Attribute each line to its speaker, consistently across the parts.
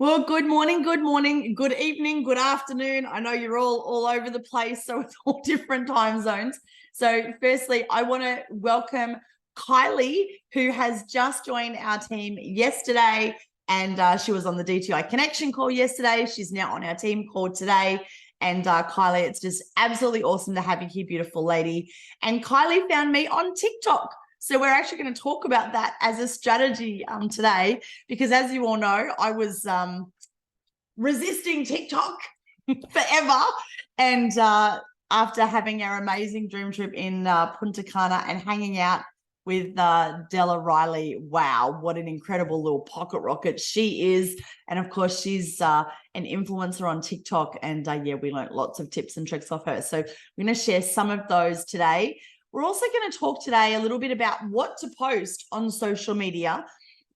Speaker 1: Well, good morning, good evening, good afternoon. I know you're all over the place, so it's all different time zones. So firstly, I want to welcome Kylie, who has just joined our team yesterday, and she was on the DTI Connection call yesterday. She's now on our team call today. And Kylie, it's just absolutely awesome to have you here, beautiful lady. And Kylie found me on TikTok. So we're actually going to talk about that as a strategy today, because as you all know, I was resisting TikTok forever. And after having our amazing dream trip in Punta Cana and hanging out with Della Riley, wow, what an incredible little pocket rocket she is. And of course, she's an influencer on TikTok. And yeah, we learned lots of tips and tricks off her. So we're going to share some of those today. We're also going to talk today a little bit about what to post on social media.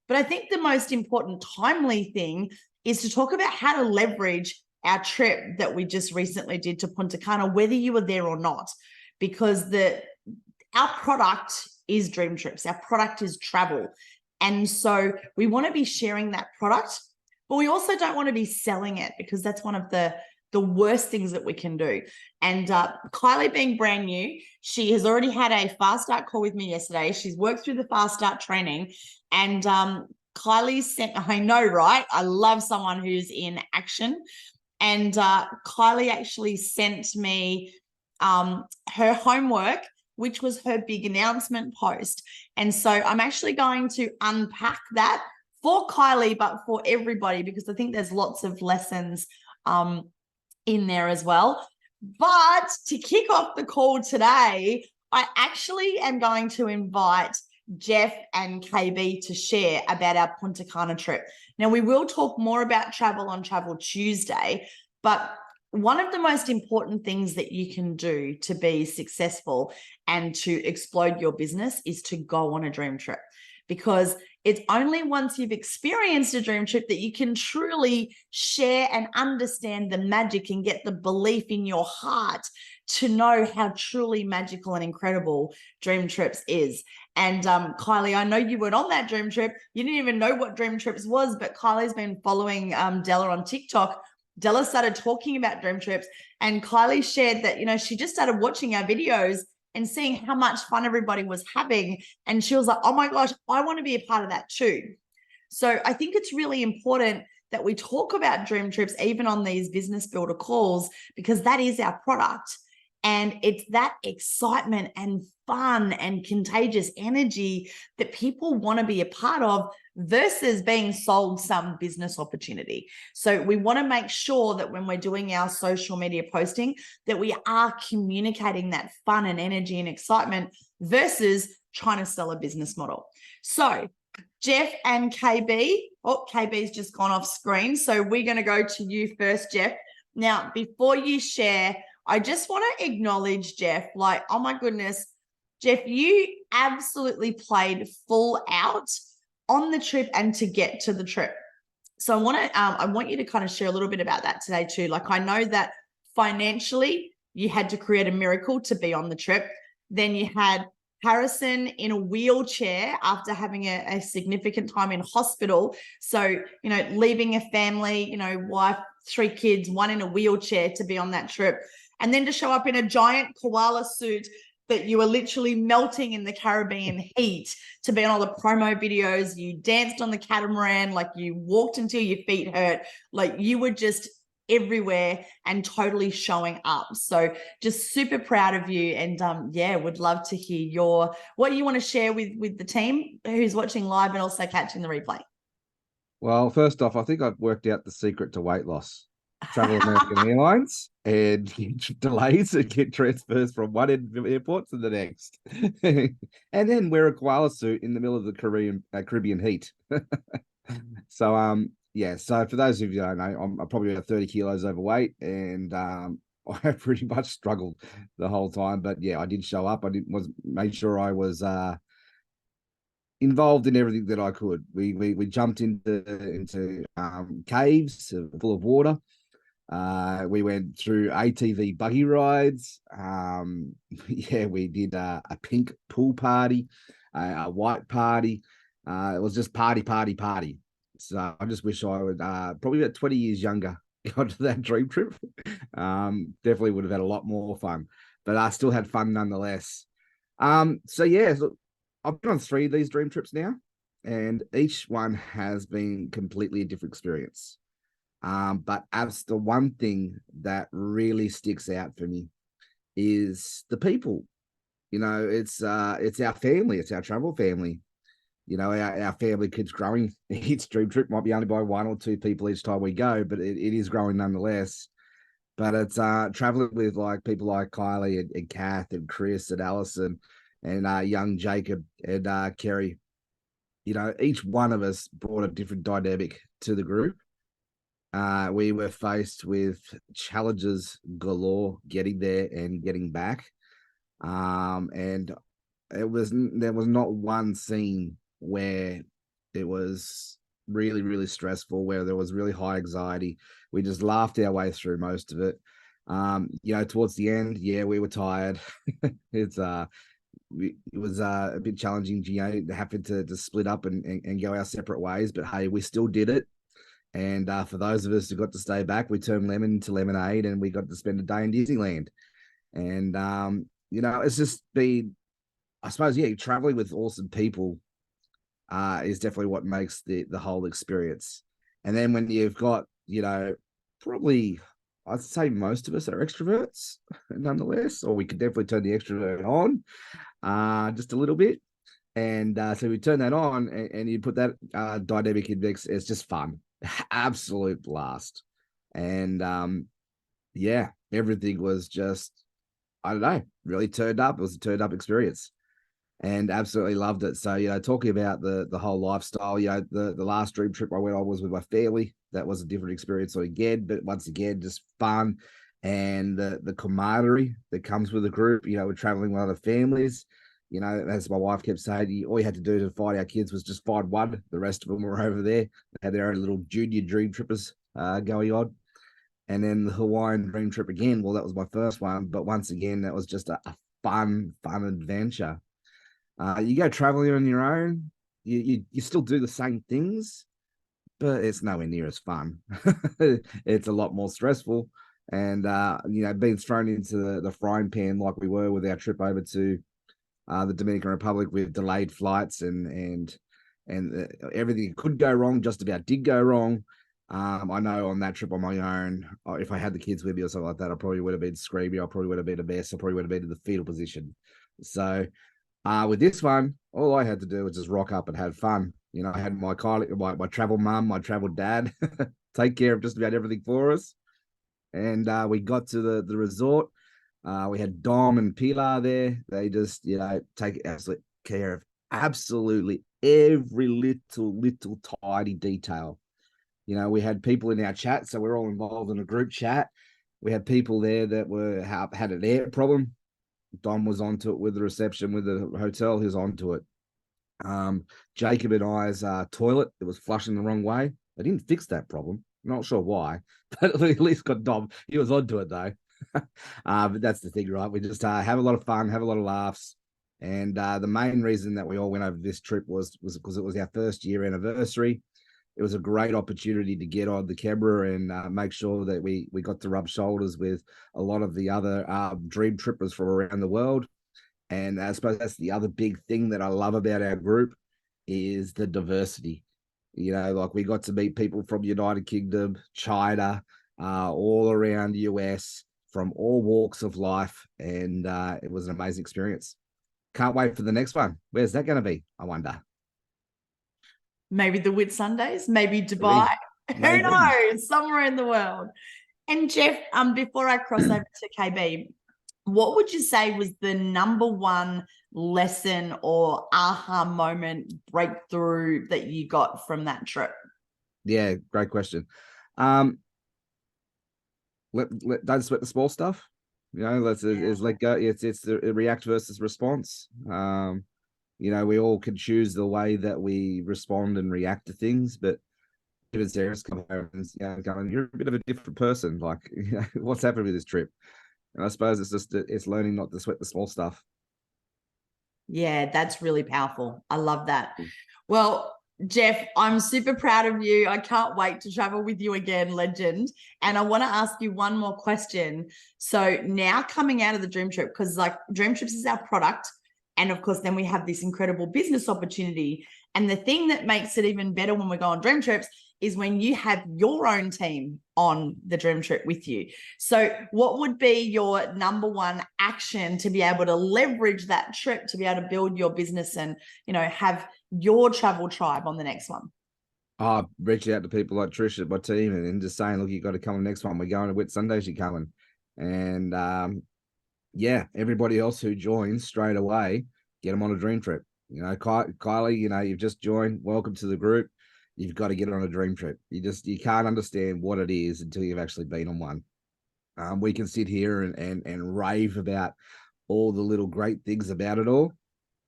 Speaker 1: But I think the most important timely thing is to talk about how to leverage our trip that we just recently did to Punta Cana, whether you were there or not, because our product is Dream Trips. Our product is travel. And so we want to be sharing that product, but we also don't want to be selling it, because that's one of the worst things that we can do. And Kylie, being brand new, she has already had a fast start call with me yesterday. She's worked through the fast start training, and Kylie sent, I know, right? I love someone who's in action. And Kylie actually sent me her homework, which was her big announcement post. And so I'm actually going to unpack that for Kylie, but for everybody, because I think there's lots of lessons in there as well. But to kick off the call today, I actually am going to invite Jeff and KB to share about our Punta Cana trip. Now, we will talk more about travel on Travel Tuesday, but one of the most important things that you can do to be successful and to explode your business is to go on a dream trip, because it's only once you've experienced a dream trip that you can truly share and understand the magic and get the belief in your heart to know how truly magical and incredible Dream Trips is. And Kylie, I know you weren't on that dream trip. You didn't even know what Dream Trips was, but Kylie's been following Della on TikTok. Della started talking about Dream Trips, and Kylie shared that, she just started watching our videos and seeing how much fun everybody was having. And she was like, oh my gosh, I want to be a part of that too. So I think it's really important that we talk about Dream Trips even on these business builder calls, because that is our product. And it's that excitement and fun and contagious energy that people want to be a part of versus being sold some business opportunity. So we want to make sure that when we're doing our social media posting, that we are communicating that fun and energy and excitement versus trying to sell a business model. So Jeff and KB, KB's just gone off screen. So we're going to go to you first, Jeff. Now, before you share, I just want to acknowledge Jeff, like, oh my goodness, Jeff, you absolutely played full out on the trip and to get to the trip. So I want you to kind of share a little bit about that today too. Like, I know that financially you had to create a miracle to be on the trip. Then you had Harrison in a wheelchair after having a significant time in hospital. So, leaving a family, wife, 3 kids, 1 in a wheelchair to be on that trip. And then to show up in a giant koala suit that you were literally melting in the Caribbean heat, to be on all the promo videos. You danced on the catamaran, like you walked until your feet hurt. Like you were just everywhere and totally showing up. So just super proud of you. And yeah, would love to hear what you want to share with the team who's watching live and also catching the replay.
Speaker 2: Well, first off, I think I've worked out the secret to weight loss. Travel American Airlines and delays and get transfers from one end of airport to the next. And then wear a koala suit in the middle of the Caribbean heat. So, yeah, so for those of you who don't know, I'm probably about 30 kilos overweight, and I pretty much struggled the whole time. But yeah, I did show up. Made sure I was involved in everything that I could. We jumped into caves full of water. We went through ATV buggy rides. Yeah, we did a pink pool party, a white party. It was just party. So I just wish I would probably about 20 years younger got to that dream trip. Definitely would have had a lot more fun, but I still had fun nonetheless. So yeah, so I've been on 3 of these dream trips now, and each one has been completely a different experience. But as the one thing that really sticks out for me is the people. You know, it's our family, it's our travel family. You know, our family keeps growing. Each dream trip might be only by 1 or 2 people each time we go, but it is growing nonetheless. But it's traveling with like people like Kylie and Kath and Chris and Allison and young Jacob and Kerry. You know, each one of us brought a different dynamic to the group. We were faced with challenges galore getting there and getting back. And there was not one scene where it was really, really stressful, where there was really high anxiety. We just laughed our way through most of it. You know, towards the end, yeah, we were tired. It's it was a bit challenging, you know, having to split up and go our separate ways. But hey, we still did it. And for those of us who got to stay back, we turned lemon into lemonade, and we got to spend a day in Disneyland. And you know, it's just been, I suppose, yeah, traveling with awesome people is definitely what makes the whole experience. And then when you've got, you know, probably I'd say most of us are extroverts nonetheless, or we could definitely turn the extrovert on just a little bit. And so we turn that on, and you put that dynamic in mix. It's just fun, absolute blast. And yeah, everything was just, I don't know, really turned up. It was a turned up experience, and absolutely loved it. So, you know, talking about the whole lifestyle, you know, the last dream trip I went on was with my family. That was a different experience again, but once again, just fun, and the camaraderie that comes with the group. You know, we're traveling with other families. You know, as my wife kept saying, all you had to do to find our kids was just find one. The rest of them were over there. They had their own little junior dream trippers going on. And then the Hawaiian dream trip again. Well, that was my first one, but once again, that was just a fun adventure. You go traveling on your own, you still do the same things, but it's nowhere near as fun. It's a lot more stressful. And you know, being thrown into the frying pan like we were with our trip over to the Dominican Republic with delayed flights and everything could go wrong, just about did go wrong. I know on that trip on my own, if I had the kids with me or something like that, I probably would have been screaming. I probably would have been a mess. I probably would have been in the fetal position. So with this one, all I had to do was just rock up and have fun. You know, I had my Kylie, my travel mum, my travel dad take care of just about everything for us. And we got to the resort. We had Dom and Pilar there. They just, you know, take absolute care of absolutely every little tiny detail. You know, we had people in our chat, so we're all involved in a group chat. We had people there that had an air problem. Dom was onto it with the reception with the hotel. He was onto it. Jacob and I's toilet, it was flushing the wrong way. They didn't fix that problem. Not sure why, but at least got Dom. He was onto it though. But that's the thing, right? We just have a lot of fun, have a lot of laughs. And the main reason that we all went over this trip was because it was our first year anniversary. It was a great opportunity to get on the camera and make sure that we got to rub shoulders with a lot of the other dream trippers from around the world. And I suppose that's the other big thing that I love about our group is the diversity. You know, like we got to meet people from United Kingdom, China, all around the US, from all walks of life, and it was an amazing experience. Can't wait for the next one. Where's that going to be? I wonder.
Speaker 1: Maybe the Whitsundays, maybe Dubai.
Speaker 2: Maybe.
Speaker 1: Who knows? Somewhere in the world. And Jeff, before I cross over to KB, what would you say was the number one lesson or aha moment breakthrough that you got from that trip?
Speaker 2: Yeah, great question. Don't sweat the small stuff. You know, let's is let go. It's the react versus response. You know, we all can choose the way that we respond and react to things, but even Sarah's come home and, you know, going, you're a bit of a different person. Like, you know, what's happened with this trip? And I suppose it's just it's learning not to sweat the small stuff.
Speaker 1: Yeah, that's really powerful. I love that. Well, Jeff, I'm super proud of you. I can't wait to travel with you again, legend. And I want to ask you one more question. So now coming out of the Dream Trip, because like Dream Trips is our product. And of course, then we have this incredible business opportunity. And the thing that makes it even better when we go on Dream Trips is when you have your own team on the Dream Trip with you. So what would be your number one action to be able to leverage that trip to be able to build your business and, have your travel tribe on the next one?
Speaker 2: Reaching out to people like Trish at my team and just saying, look, you got to come on the next one. We're going to Whit Sundays, you're coming. And everybody else who joins straight away, get them on a Dream Trip. Kylie, you've just joined. Welcome to the group. You've got to get on a Dream Trip. You can't understand what it is until you've actually been on one. We can sit here and rave about all the little great things about it all,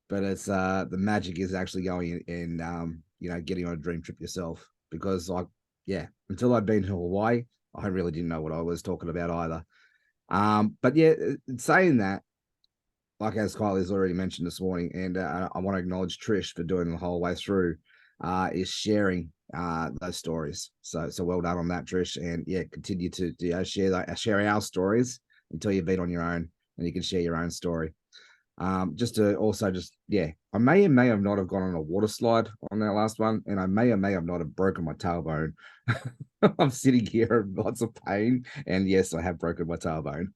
Speaker 2: but it's the magic is actually going and getting on a Dream Trip yourself. Because until I'd been to Hawaii, I really didn't know what I was talking about either. But yeah, saying that, like as Kylie's already mentioned this morning, and I want to acknowledge Trish for doing the whole way through, is sharing those stories. So well done on that, Trish, and continue to share our stories until you've been on your own and you can share your own story. I may or may have not have gone on a water slide on that last one, and I may or may have not have broken my tailbone. I'm sitting here in lots of pain, and yes, I have broken my tailbone.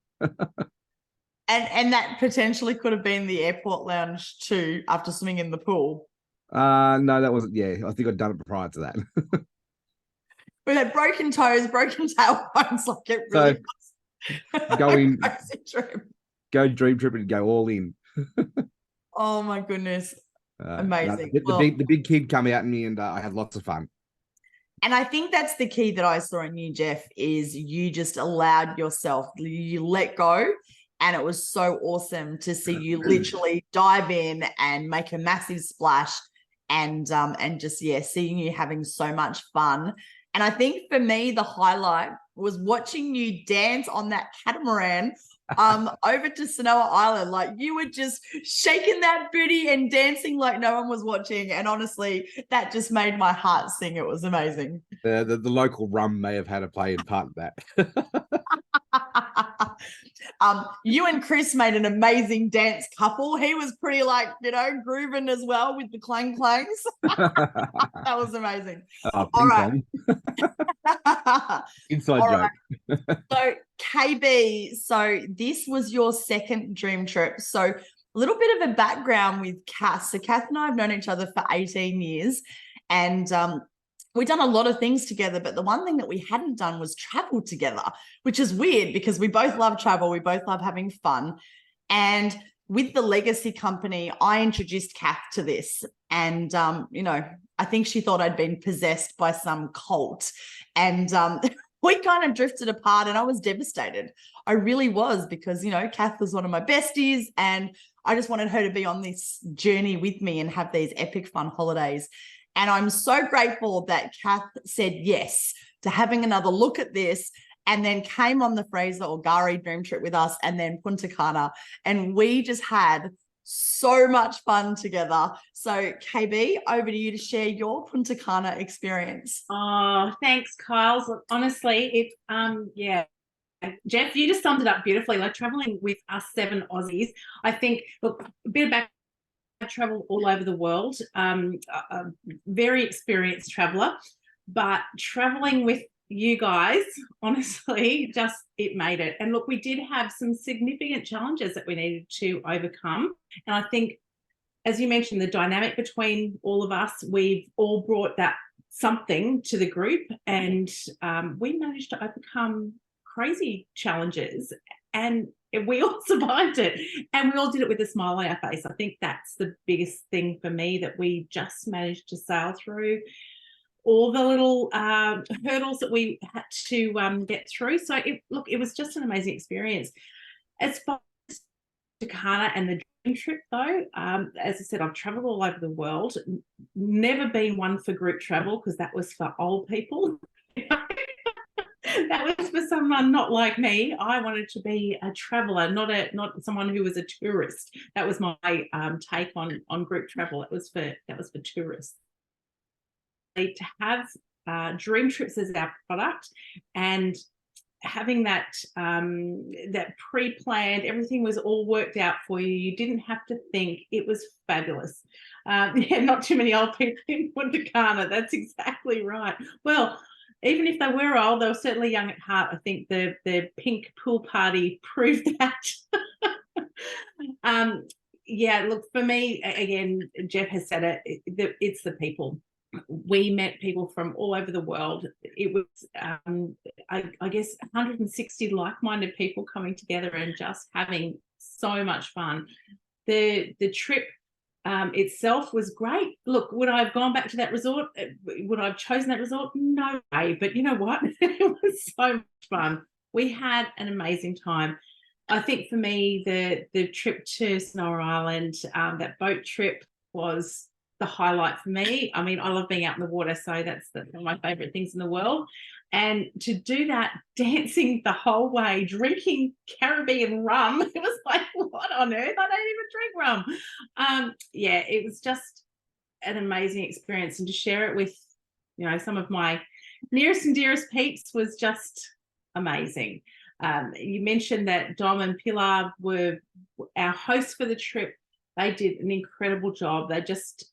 Speaker 1: And that potentially could have been the airport lounge too after swimming in the pool.
Speaker 2: No, that wasn't. Yeah, I think I'd done it prior to that.
Speaker 1: We had broken toes, broken tailbones, like it really was.
Speaker 2: Go Dream Trip and go all in.
Speaker 1: Oh my goodness. Amazing.
Speaker 2: The big kid come out in me, and I had lots of fun.
Speaker 1: And I think that's the key that I saw in you, Jeff, is you just allowed yourself, you let go. And it was so awesome to see you literally dive in and make a massive splash and just, seeing you having so much fun. And I think for me, the highlight was watching you dance on that catamaran over to Sanoa Island. Like you were just shaking that booty and dancing like no one was watching. And honestly, that just made my heart sing. It was amazing.
Speaker 2: The local rum may have had a play in part of that.
Speaker 1: You and Chris made an amazing dance couple. He was pretty grooving as well with the clang clangs. That was amazing. All right.
Speaker 2: Inside joke.
Speaker 1: So KB, so this was your second Dream Trip. So a little bit of a background with Kath. So Kath and I have known each other for 18 years, and we've done a lot of things together, but the one thing that we hadn't done was travel together, which is weird because we both love travel. We both love having fun. And with the Legacy Company, I introduced Kath to this. And, I think she thought I'd been possessed by some cult. And we kind of drifted apart, and I was devastated. I really was, because, Kath was one of my besties, and I just wanted her to be on this journey with me and have these epic fun holidays. And I'm so grateful that Kath said yes to having another look at this, and then came on the Fraser or Gari Dream Trip with us, and then Punta Cana. And we just had so much fun together. So KB, over to you to share your Punta Cana experience.
Speaker 3: Oh, thanks, Kyle. Look, honestly, Jeff, you just summed it up beautifully. Like traveling with us 7 Aussies, I think, look, a bit about travel all over the world, a very experienced traveler, but traveling with you guys, honestly, it made it. And look, we did have some significant challenges that we needed to overcome. And I think, as you mentioned, the dynamic between all of us, we've all brought that something to the group, and we managed to overcome crazy challenges, and we all survived it, and we all did it with a smile on our face. I think that's the biggest thing for me, that we just managed to sail through all the little hurdles that we had to get through. So it was just an amazing experience. As far as Takana and the Dream Trip though, as I said, I've traveled all over the world, never been one for group travel, because that was for old people. That was for someone not like me. I wanted to be a traveler, not someone who was a tourist. That was my take on group travel. That was for tourists. to have DreamTrips as our product and having that that pre-planned, everything was all worked out for you. You didn't have to think. It was fabulous. Yeah, not too many old people in Punta Cana. That's exactly right. Well, even if they were old, they were certainly young at heart. I think the pink pool party proved that. Yeah, look, for me, again, Jeff has said it, it's the people. We met people from all over the world. It was, I guess, 160 like-minded people coming together and just having so much fun. The trip itself was great. Look, would I have gone back to that resort? Would I have chosen that resort? No way. But you know what? It was so much fun. We had an amazing time. I think for me, the trip to Sonora Island, that boat trip was the highlight for me. I mean, I love being out in the water, so that's one of my favorite things in the world. And to do that, dancing the whole way, drinking Caribbean rum, it was like, what on earth? I don't even drink rum. Yeah, it was just an amazing experience, and to share it with, you know, some of my nearest and dearest peeps was just amazing. You mentioned that Dom and Pilar were our hosts for the trip. They did an incredible job. They just,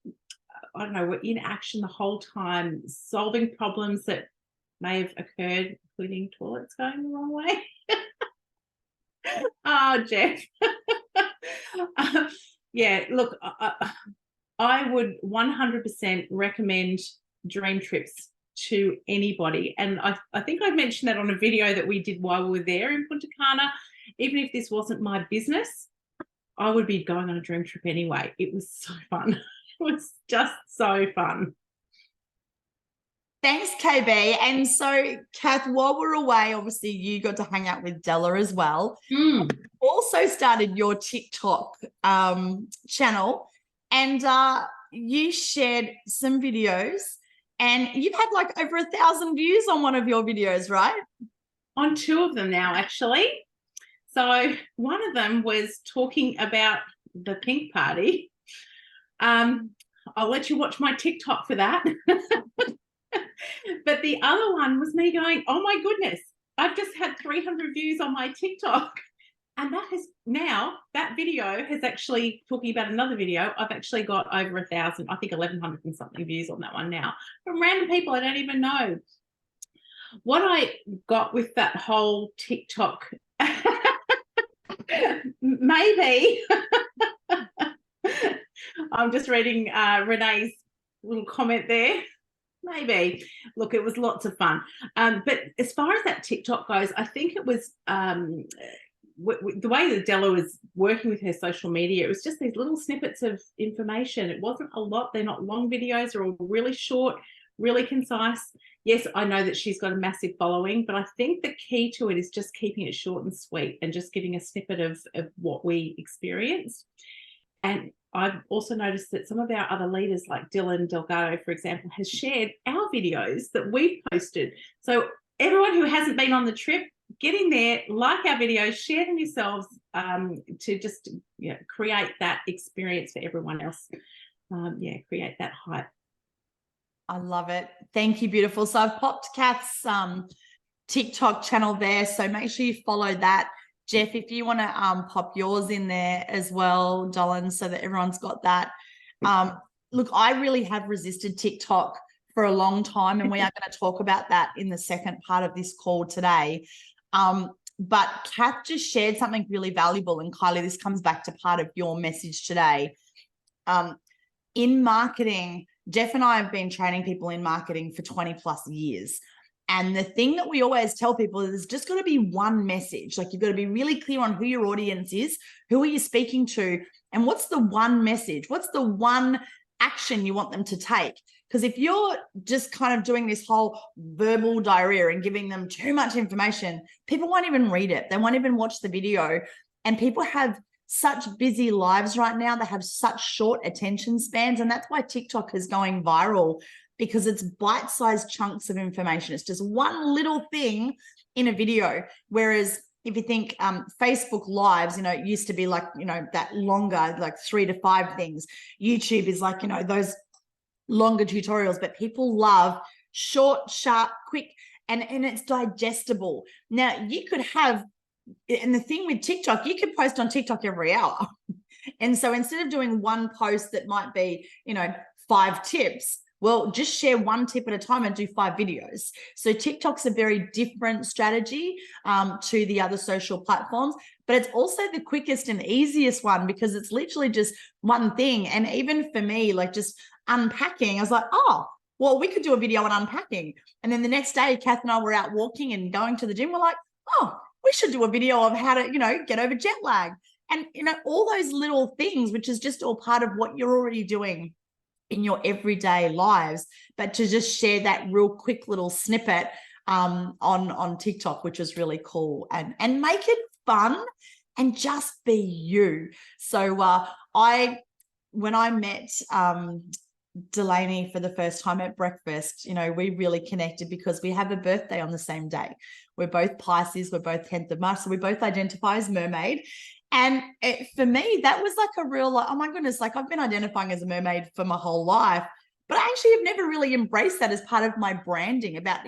Speaker 3: I don't know, were in action the whole time, solving problems that may have occurred, including toilets going the wrong way. Oh, Jeff. Yeah, look, I would 100% recommend DreamTrips to anybody. And I think I mentioned that on a video that we did while we were there in Punta Cana. Even if this wasn't my business, I would be going on a dream trip anyway. It was so fun. It was just so fun.
Speaker 1: Thanks, KB. And so, Kath, while we're away, obviously you got to hang out with Della as well. Also started your TikTok channel, and you shared some videos, and you've had like over 1,000 views on one of your videos, right?
Speaker 3: On 2 of them now, actually. So one of them was talking about the pink party. I'll let you watch my TikTok for that. But the other one was me going, oh my goodness, I've just had 300 views on my TikTok. And that has now, that video has actually, talking about another video, I've actually got over 1,000, I think 1,100 and something views on that one now, from random people I don't even know. What I got with that whole TikTok, maybe, I'm just reading Renee's little comment there. Maybe. Look, it was lots of fun. But as far as that TikTok goes, I think it was the way that Della was working with her social media, it was just these little snippets of information. It wasn't a lot. They're not long videos. They're all really short, really concise. Yes, I know that she's got a massive following, but I think the key to it is just keeping it short and sweet and just giving a snippet of what we experienced. And I've also noticed that some of our other leaders, like Dylan Delgado, for example, has shared our videos that we've posted. So everyone who hasn't been on the trip, get in there, like our videos, share them yourselves, to just create that experience for everyone else. Create that hype.
Speaker 1: I love it. Thank you, beautiful. So I've popped Kath's TikTok channel there, so make sure you follow that. Jeff, if you want to pop yours in there as well, Dolan, so that everyone's got that. Look, I really have resisted TikTok for a long time, and we are going to talk about that in the second part of this call today. But Kath just shared something really valuable, and Kylie, this comes back to part of your message today. In marketing, Jeff and I have been training people in marketing for 20 plus years. And the thing that we always tell people is there's just got to be one message. Like, you've got to be really clear on who your audience is, who are you speaking to, and what's the one message? What's the one action you want them to take? Because if you're just kind of doing this whole verbal diarrhea and giving them too much information, people won't even read it. They won't even watch the video. And people have such busy lives right now. They have such short attention spans. And that's why TikTok is going viral, because it's bite-sized chunks of information. It's just one little thing in a video. Whereas if you think Facebook Lives, it used to be like, that longer, like 3 to 5 things. YouTube is like, those longer tutorials, but people love short, sharp, quick, and it's digestible. Now you could have, and the thing with TikTok, you could post on TikTok every hour. And so instead of doing one post that might be, 5 tips, well, just share one tip at a time and do 5 videos. So TikTok's a very different strategy to the other social platforms, but it's also the quickest and easiest one because it's literally just one thing. And even for me, like just unpacking, I was like, oh, well, we could do a video on unpacking. And then the next day, Kath and I were out walking and going to the gym. We're like, oh, we should do a video of how to, get over jet lag. And, all those little things, which is just all part of what you're already doing in your everyday lives, but to just share that real quick little snippet on TikTok, which is really cool, and make it fun and just be you. So when I met Delaney for the first time at breakfast, we really connected because we have a birthday on the same day. We're both Pisces, we're both 10th of March, so we both identify as mermaid. And for me, that was like a real, oh my goodness, like I've been identifying as a mermaid for my whole life, but I actually have never really embraced that as part of my branding about,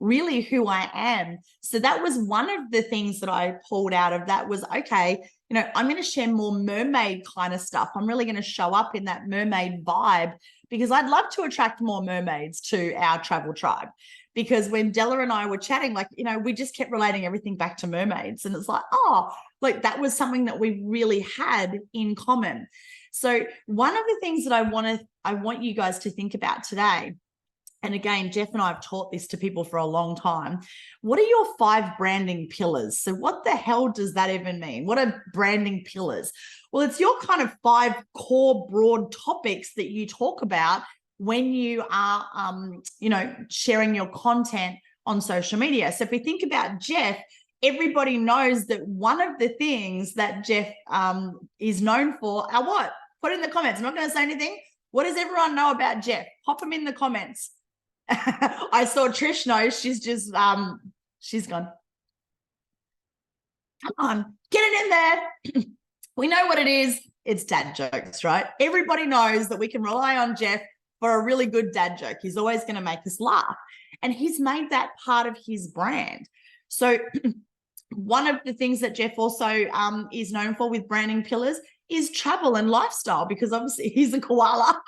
Speaker 1: really who I am. So that was one of the things that I pulled out of that was, okay, I'm going to share more mermaid kind of stuff. I'm really going to show up in that mermaid vibe because I'd love to attract more mermaids to our travel tribe. Because when Della and I were chatting, we just kept relating everything back to mermaids. And it's like, oh, like that was something that we really had in common. So one of the things that I want you guys to think about today, and again, Jeff and I have taught this to people for a long time. What are your 5 branding pillars? So what the hell does that even mean? What are branding pillars? Well, it's your kind of 5 core broad topics that you talk about when you are, sharing your content on social media. So if we think about Jeff, everybody knows that one of the things that Jeff is known for are what? Put in the comments. I'm not going to say anything. What does everyone know about Jeff? Pop them in the comments. I saw Trish knows. She's just, she's gone. Come on, get it in there. We know what it is. It's dad jokes, right? Everybody knows that we can rely on Jeff for a really good dad joke. He's always going to make us laugh. And he's made that part of his brand. So one of the things that Jeff also is known for with branding pillars is travel and lifestyle, because obviously he's a koala.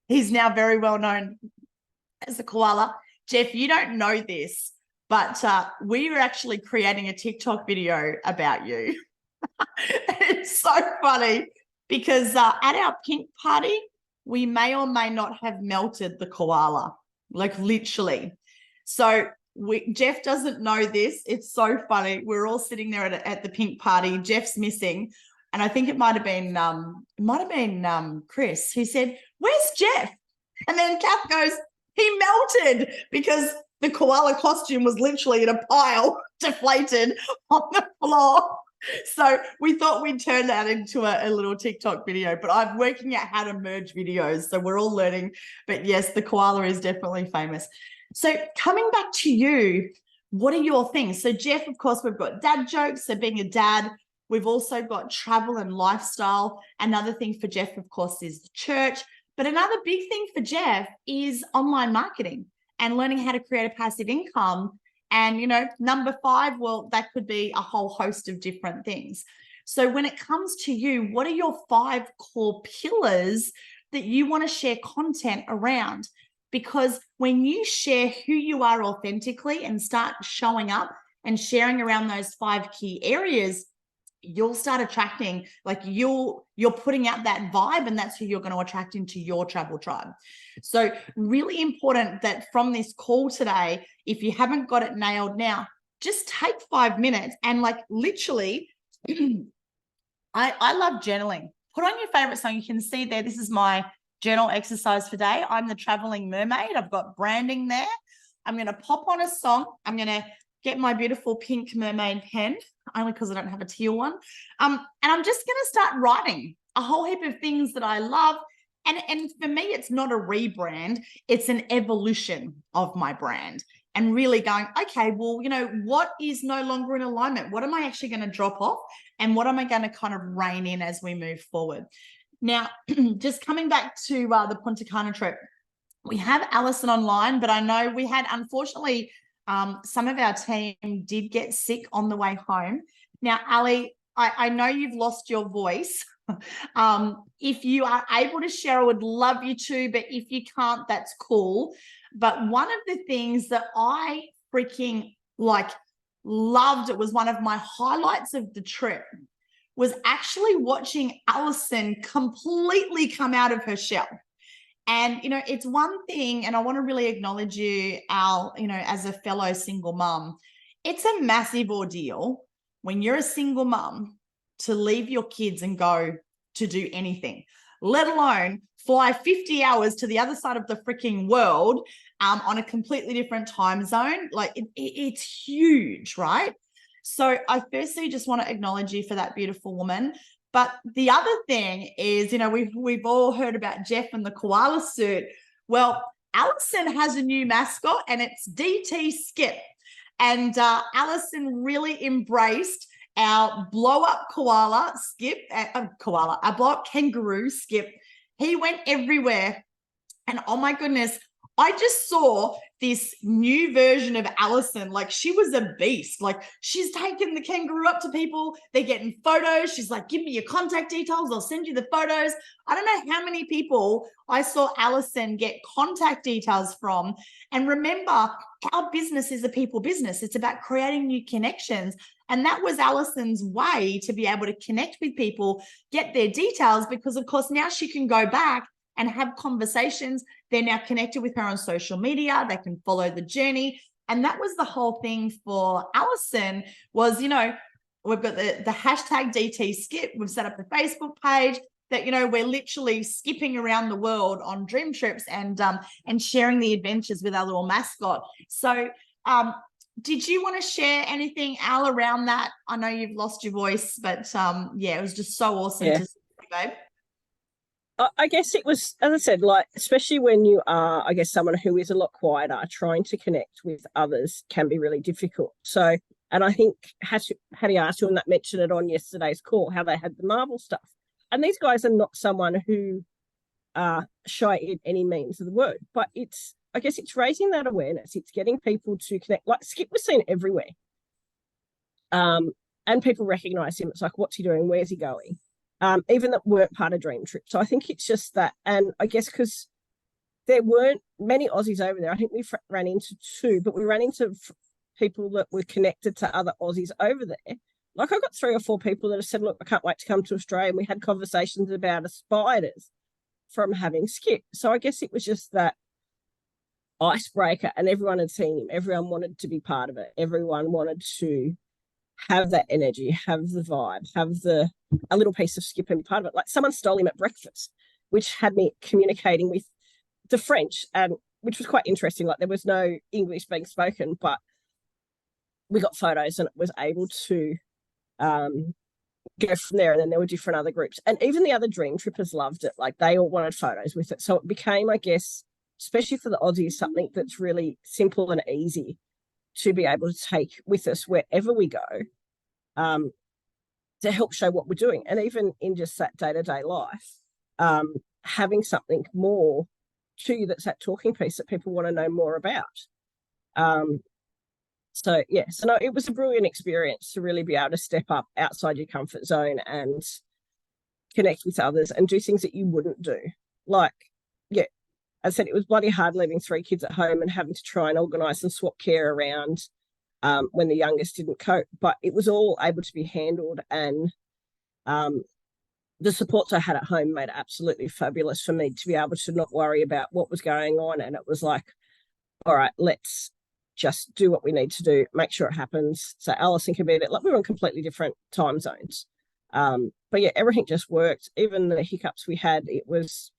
Speaker 1: He's now very well known as a koala. Jeff, you don't know this, but we were actually creating a TikTok video about you. It's so funny because at our pink party, we may or may not have melted the koala, like literally. So Jeff doesn't know this. It's so funny. We're all sitting there at the pink party. Jeff's missing. And I think it might have been Chris. He said, "Where's Jeff?" And then Kath goes, "He melted," because the koala costume was literally in a pile, deflated on the floor. So we thought we'd turn that into a little TikTok video, but I'm working out how to merge videos. So we're all learning. But yes, the koala is definitely famous. So coming back to you, what are your things? So Jeff, of course, we've got dad jokes. So being a dad, we've also got travel and lifestyle. Another thing for Jeff, of course, is the church. But another big thing for Jeff is online marketing and learning how to create a passive income. And, number 5, well, that could be a whole host of different things. So when it comes to you, what are your 5 core pillars that you want to share content around? Because when you share who you are authentically and start showing up and sharing around those 5 key areas, you'll start attracting, like you're putting out that vibe, and that's who you're going to attract into your travel tribe. So really important that from this call today, if you haven't got it nailed now, just take 5 minutes and like literally, I love journaling. Put on your favorite song. You can see there, this is my journal exercise for today. I'm the traveling mermaid. I've got branding there. I'm going to pop on a song. I'm going to get my beautiful pink mermaid pen, only because I don't have a teal one. And I'm just going to start writing a whole heap of things that I love. And for me, it's not a rebrand. It's an evolution of my brand. And really going, okay, well, what is no longer in alignment? What am I actually going to drop off? And what am I going to kind of rein in as we move forward? Now, just coming back to the Punta Cana trip, we have Alison online, but I know we had, unfortunately, some of our team did get sick on the way home. Now, Ali, I know you've lost your voice. If you are able to share, I would love you to, but if you can't, that's cool. But one of the things that I freaking loved, it was one of my highlights of the trip, was actually watching Alison completely come out of her shell. And, it's one thing, and I want to really acknowledge you, Al, as a fellow single mum. It's a massive ordeal when you're a single mum to leave your kids and go to do anything, let alone fly 50 hours to the other side of the freaking world on a completely different time zone. It's huge, right? So I firstly just want to acknowledge you for that, beautiful woman. But the other thing is, we've all heard about Jeff and the koala suit. Well, Alison has a new mascot, and it's DT Skip. And Alison really embraced our blow-up koala Skip, our blow-up kangaroo Skip. He went everywhere. And oh my goodness, I just saw this new version of Alison. She was a beast. She's taking the kangaroo up to people. They're getting photos. She's like, give me your contact details. I'll send you the photos. I don't know how many people I saw Alison get contact details from. And remember, our business is a people business. It's about creating new connections. And that was Alison's way to be able to connect with people, get their details, because of course now she can go back and have conversations. They're now connected with her on social media. They can follow the journey. And that was the whole thing for Alison was, we've got the hashtag DT Skip. We've set up the Facebook page that, we're literally skipping around the world on dream trips and sharing the adventures with our little mascot. So did you want to share anything, Al, around that? I know you've lost your voice, but it was just so awesome to see you, babe.
Speaker 4: I guess it was, as I said, especially when you are, I guess, someone who is a lot quieter, trying to connect with others can be really difficult. So, and I think Hattie Arshel and that mentioned it on yesterday's call, how they had the Marvel stuff. And these guys are not someone who are shy in any means of the word, but I guess it's raising that awareness. It's getting people to connect. Skip was seen everywhere. And people recognize him. It's like, what's he doing? Where's he going? Even that weren't part of Dream Trip. So I think it's just that. And I guess because there weren't many Aussies over there, I think we ran into two, but we ran into people that were connected to other Aussies over there. I got 3 or 4 people that have said, look, I can't wait to come to Australia. And we had conversations about spiders from having Skip. So I guess it was just that icebreaker, and everyone had seen him. Everyone wanted to be part of it. Everyone wanted to have that energy, have the vibe, have a little piece of Skip and part of it. Someone stole him at breakfast, which had me communicating with the French, and which was quite interesting. There was no English being spoken, but we got photos and it was able to go from there. And then there were different other groups, and even the other Dream Trippers loved it. They all wanted photos with it. So it became, I guess, especially for the Aussies, something that's really simple and easy to be able to take with us wherever we go, to help show what we're doing. And even in just that day-to-day life, having something more to you that's that talking piece that people want to know more about. So no, it was a brilliant experience to really be able to step up outside your comfort zone and connect with others and do things that you wouldn't do. I said, it was bloody hard leaving 3 kids at home and having to try and organise and swap care around when the youngest didn't cope. But it was all able to be handled, and the supports I had at home made it absolutely fabulous for me to be able to not worry about what was going on. And it was like, all right, let's just do what we need to do, make sure it happens. So Alison can be there. We were on completely different time zones. But everything just worked. Even the hiccups we had, it was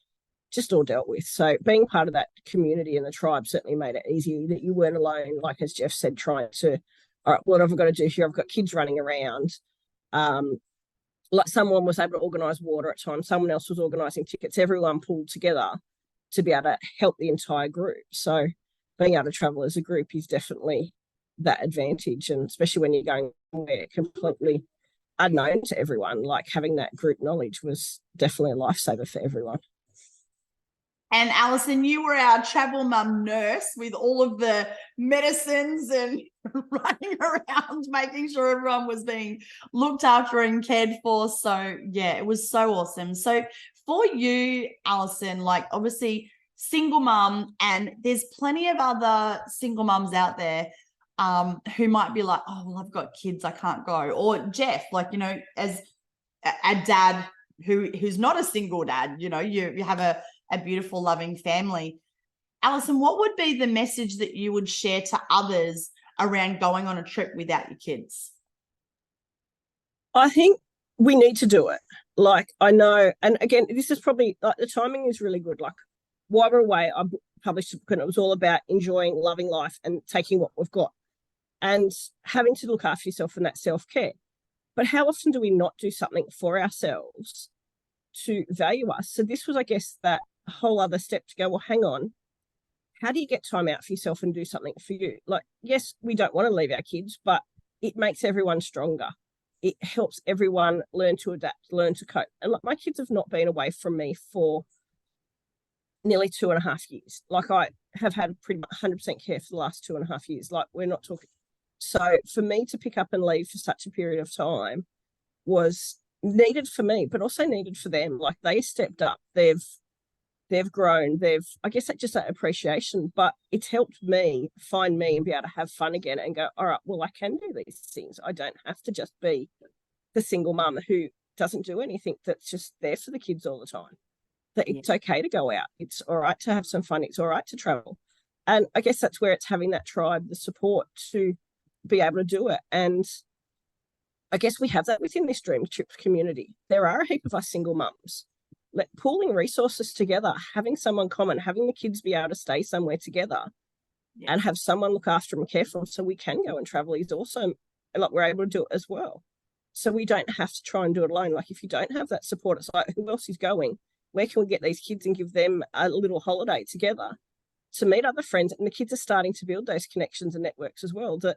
Speaker 4: just all dealt with. So being part of that community and the tribe certainly made it easy, that you weren't alone, as Jeff said, trying to, all right, what have I got to do here? I've got kids running around. Someone was able to organise water at times, someone else was organising tickets, everyone pulled together to be able to help the entire group. So being able to travel as a group is definitely that advantage, and especially when you're going somewhere completely unknown to everyone. Like having that group knowledge was definitely a lifesaver for everyone.
Speaker 1: And Alison, you were our travel mum nurse with all of the medicines and running around making sure everyone was being looked after and cared for. So yeah, it was so awesome. So for you, Alison, like obviously single mum, and there's plenty of other single mums out there who might be like, oh, well, I've got kids, I can't go. Or Jeff, like, you know, as a dad who's not a single dad, you know, you have a beautiful, loving family. Alison, what would be the message that you would share to others around going on a trip without your kids?
Speaker 4: I think we need to do it. Like, I know, and again, this is probably, like, the timing is really good. Like, while we're away, I published a book and it was all about enjoying, loving life and taking what we've got and having to look after yourself and that self-care. But how often do we not do something for ourselves to value us? So this was, I guess, that whole other step to go, well, hang on, how do you get time out for yourself and do something for you? Like, yes, we don't want to leave our kids, but it makes everyone stronger. It helps everyone learn to adapt, learn to cope. And like, my kids have not been away from me for nearly 2.5 years. Like, I have had pretty much 100% care for the last 2.5 years. Like, we're not talking. So for me to pick up and leave for such a period of time was needed for me, but also needed for them. Like, they stepped up, they've grown, I guess that's just that appreciation, but it's helped me find me and be able to have fun again and go, all right, well, I can do these things. I don't have to just be the single mum who doesn't do anything, that's just there for the kids all the time. That it's okay to go out. It's all right to have some fun. It's all right to travel. And I guess that's where it's having that tribe, the support to be able to do it. And I guess we have that within this DreamTrips community. There are a heap of us single mums. Pooling resources together, having someone common, having the kids be able to stay somewhere together and have someone look after them and care for them so we can go and travel is awesome. And like, we're able to do it as well. So we don't have to try and do it alone. Like, if you don't have that support, it's like, who else is going? Where can we get these kids and give them a little holiday together to meet other friends? And the kids are starting to build those connections and networks as well, that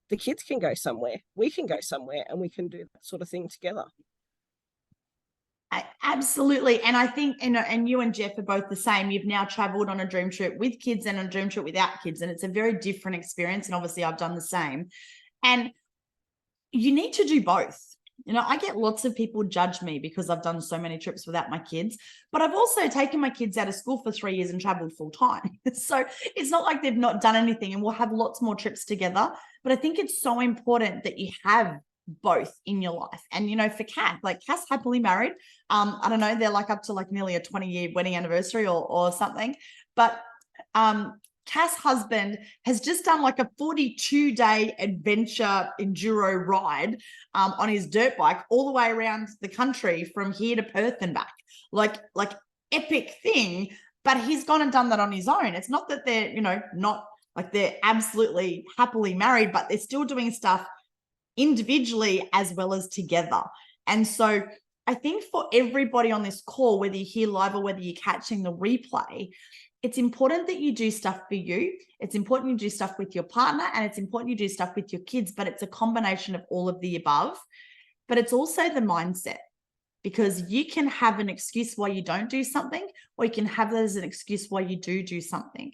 Speaker 4: the kids can go somewhere, we can go somewhere, and we can do that sort of thing together.
Speaker 1: Absolutely. And I think, and you and Jeff are both the same. You've now traveled on a dream trip with kids and a dream trip without kids. And it's a very different experience. And obviously I've done the same. And you need to do both. You know, I get lots of people judge me because I've done so many trips without my kids, but I've also taken my kids out of school for 3 years and traveled full time. So it's not like they've not done anything, and we'll have lots more trips together. But I think it's so important that you have both in your life. And, you know, for Kat, like Kat's happily married. I don't know, they're like up to like nearly a 20-year wedding anniversary or something. But Cass' husband has just done like a 42-day adventure enduro ride on his dirt bike all the way around the country from here to Perth and back. Like epic thing, but he's gone and done that on his own. It's not that they're, you know, not like they're absolutely happily married, but they're still doing stuff individually as well as together. And so I think for everybody on this call, whether you're here live or whether you're catching the replay, it's important that you do stuff for you. It's important you do stuff with your partner, and it's important you do stuff with your kids, but it's a combination of all of the above. But it's also the mindset, because you can have an excuse why you don't do something, or you can have that as an excuse why you do something.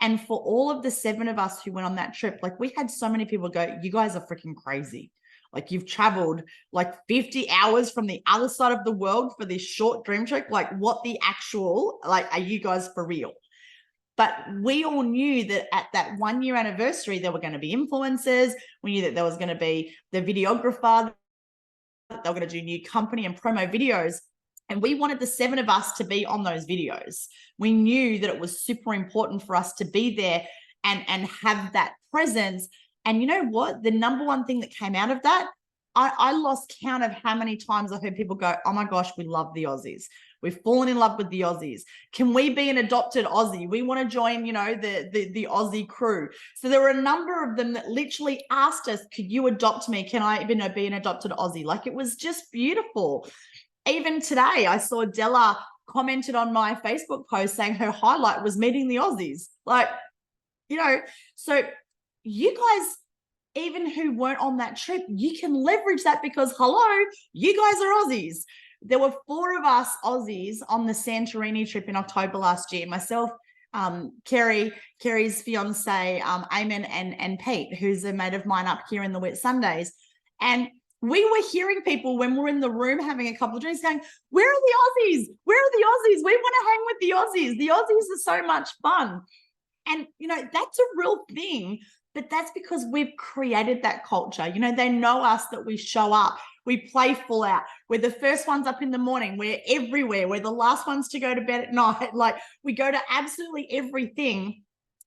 Speaker 1: And for all of the 7 of us who went on that trip, like, we had so many people go, you guys are freaking crazy. Like, you've traveled like 50 hours from the other side of the world for this short dream trip. Like, what the actual, like, are you guys for real? But we all knew that at that 1 year anniversary, there were going to be influencers. We knew that there was going to be the videographer. They were going to do new company and promo videos. And we wanted the 7 of us to be on those videos. We knew that it was super important for us to be there and have that presence. And you know what? The number one thing that came out of that, I lost count of how many times I heard people go, oh my gosh, we love the Aussies. We've fallen in love with the Aussies. Can we be an adopted Aussie? We want to join, you know, the Aussie crew. So there were a number of them that literally asked us, could you adopt me? Can I be an adopted Aussie? Like, it was just beautiful. Even today, I saw Della commented on my Facebook post saying her highlight was meeting the Aussies. Like, you know, so you guys even who weren't on that trip, you can leverage that because, hello, you guys are Aussies. There were 4 of us Aussies on the Santorini trip in October last year. Myself, Kerry's fiance, Eamon, and Pete, who's a mate of mine up here in the Whitsundays. And we were hearing people when we're in the room having a couple of drinks going, where are the Aussies? Where are the Aussies? We want to hang with the Aussies. The Aussies are so much fun. And, you know, that's a real thing, but that's because we've created that culture. You know, they know us, that we show up, we play full out. We're the first ones up in the morning. We're everywhere. We're the last ones to go to bed at night. Like, we go to absolutely everything.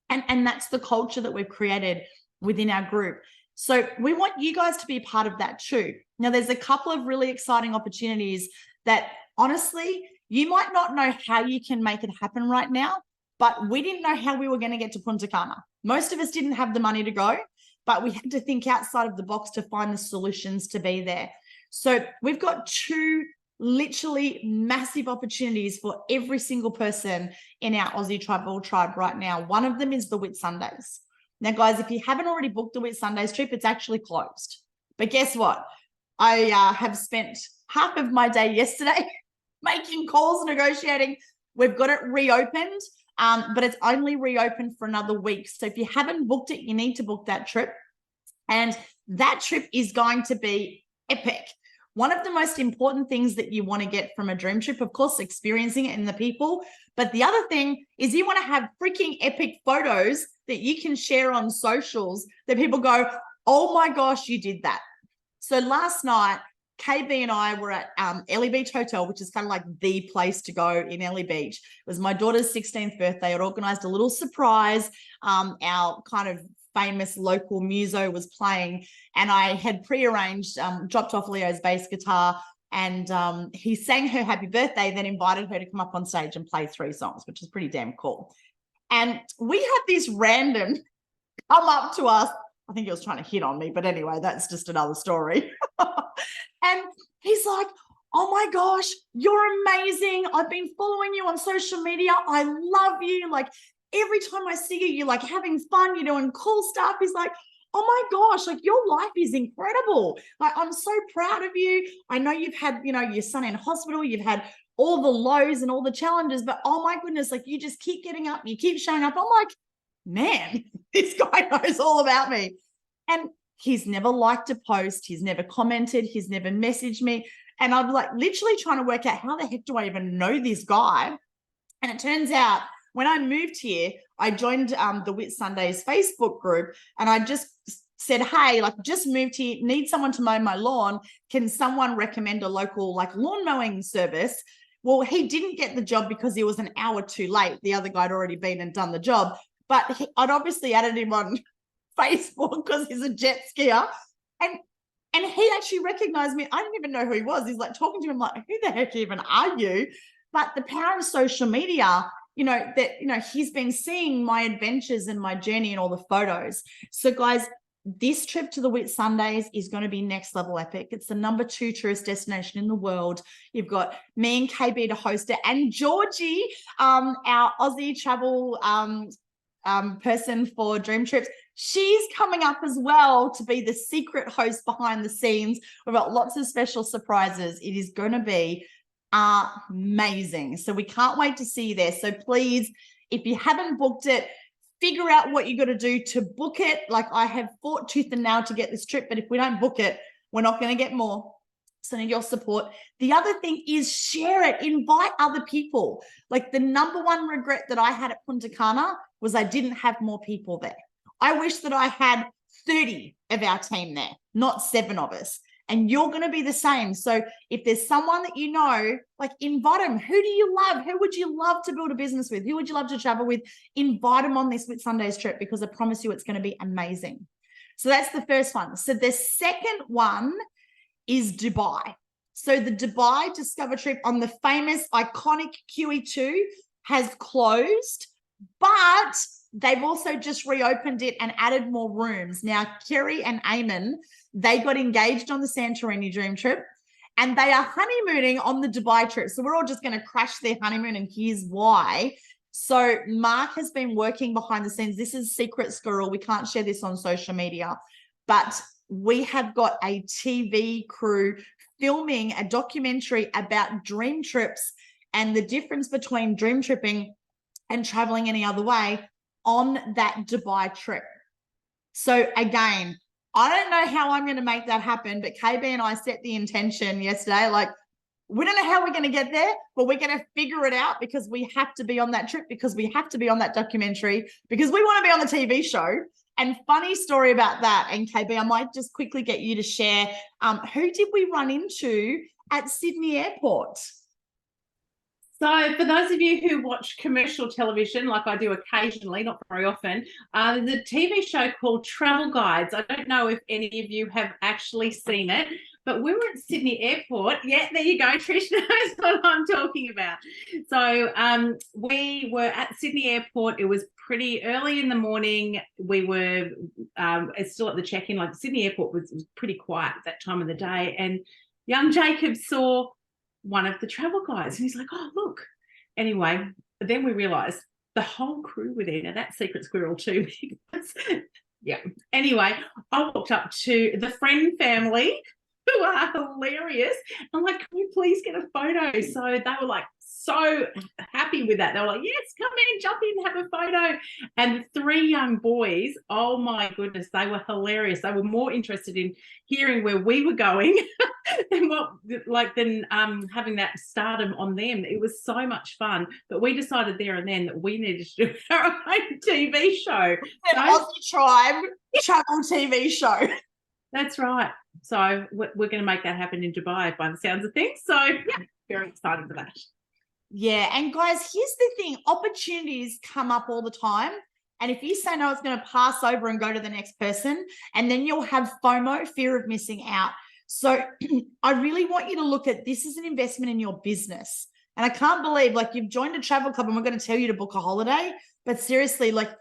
Speaker 1: And that's the culture that we've created within our group. So we want you guys to be part of that too. Now, there's a couple of really exciting opportunities that honestly, you might not know how you can make it happen right now, but we didn't know how we were going to get to Punta Cana. Most of us didn't have the money to go, but we had to think outside of the box to find the solutions to be there. So we've got 2 literally massive opportunities for every single person in our Aussie Travel Tribe right now. One of them is the Whitsundays. Now, guys, if you haven't already booked the Whitsundays trip, it's actually closed. But guess what? I have spent half of my day yesterday making calls, negotiating. We've got it reopened, but it's only reopened for another week. So if you haven't booked it, you need to book that trip. And that trip is going to be epic. One of the most important things that you want to get from a dream trip, of course, experiencing it in the people. But the other thing is you want to have freaking epic photos that you can share on socials that people go, oh my gosh, you did that. So last night, KB and I were at Ellie Beach Hotel, which is kind of like the place to go in Ellie Beach. It was my daughter's 16th birthday. I'd organized a little surprise. Our kind of famous local muso was playing, and I had prearranged, dropped off Leo's bass guitar, and he sang her happy birthday, then invited her to come up on stage and play 3 songs, which is pretty damn cool. And we had this random come up to us. I think he was trying to hit on me, but anyway, that's just another story. And he's like, oh my gosh, you're amazing. I've been following you on social media. I love you. Like, every time I see you, you're like having fun. You're doing cool stuff. He's like, oh my gosh, like, your life is incredible. Like, I'm so proud of you. I know you've had, you know, your son in hospital. You've had all the lows and all the challenges, but oh my goodness, like, you just keep getting up. You keep showing up. I'm like, man, this guy knows all about me. And he's never liked a post. He's never commented. He's never messaged me. And I'm like literally trying to work out, how the heck do I even know this guy? And it turns out when I moved here, I joined the Whitsundays Facebook group, and I just said, hey, like, just moved here, need someone to mow my lawn. Can someone recommend a local like lawn mowing service? Well, he didn't get the job because he was an hour too late. The other guy had already been and done the job. But I'd obviously added him on Facebook because he's a jet skier. And he actually recognized me. I didn't even know who he was. He's like talking to him like, who the heck even are you? But the power of social media, you know, that, you know, he's been seeing my adventures and my journey and all the photos. So guys, this trip to the Whitsundays is going to be next level epic. It's the number 2 tourist destination in the world. You've got me and KB to host it, and Georgie, our Aussie travel person for Dream Trips, she's coming up as well to be the secret host behind the scenes. We've got lots of special surprises. It is going to be amazing. So we can't wait to see you there. So please, if you haven't booked it, figure out what you got to do to book it. Like, I have fought tooth and nail to get this trip, but if we don't book it, we're not going to get more. So I need your support. The other thing is share it, invite other people. Like, the number 1 regret that I had at Punta Cana was I didn't have more people there. I wish that I had 30 of our team there, not 7 of us. And you're going to be the same. So if there's someone that you know, like, invite them. Who do you love? Who would you love to build a business with? Who would you love to travel with? Invite them on this Whitsundays trip, because I promise you it's going to be amazing. So that's the first one. So the second one is Dubai. So the Dubai Discover trip on the famous iconic QE2 has closed, but they've also just reopened it and added more rooms. Now, Kerry and Eamon, they got engaged on the Santorini dream trip, and they are honeymooning on the Dubai trip. So we're all just going to crash their honeymoon, and here's why. So Mark has been working behind the scenes. This is secret squirrel. We can't share this on social media. but we have got a TV crew filming a documentary about dream trips and the difference between dream tripping and traveling any other way on that Dubai trip. So again, I don't know how I'm going to make that happen, but KB and I set the intention yesterday, like, we don't know how we're going to get there, but we're going to figure it out because we have to be on that trip, because we have to be on that documentary, because we want to be on the TV show. And funny story about that, and KB, I might just quickly get you to share, who did we run into at Sydney Airport?
Speaker 3: So for those of you who watch commercial television, like I do occasionally, not very often, there's a TV show called Travel Guides. I don't know if any of you have actually seen it, but we were at Sydney Airport. Yeah, there you go. Trish knows what I'm talking about. So we were at Sydney Airport. It was pretty early in the morning. We were still at the check-in. Like Sydney Airport was pretty quiet at that time of the day. And young Jacob saw one of the travel guides and he's like, oh, look. Anyway, then we realized the whole crew were there. Now that's secret squirrel too. Yeah. Anyway, I walked up to the friend family who are hilarious. I'm like, can we please get a photo? So they were like so happy with that. They were like, yes, come in, jump in, have a photo. And the three young boys, oh my goodness, they were hilarious. They were more interested in hearing where we were going than having that stardom on them. It was so much fun. But we decided there and then that we needed to do our own TV show.
Speaker 1: An Aussie Tribe travel TV show.
Speaker 3: That's right. So we're going to make that happen in Dubai by the sounds of things. So yeah, very excited for that.
Speaker 1: Yeah. And guys, here's the thing. Opportunities come up all the time. And if you say no, it's going to pass over and go to the next person. And then you'll have FOMO, fear of missing out. So I really want you to look at this as an investment in your business. And I can't believe, like, you've joined a travel club and we're going to tell you to book a holiday. But seriously, like,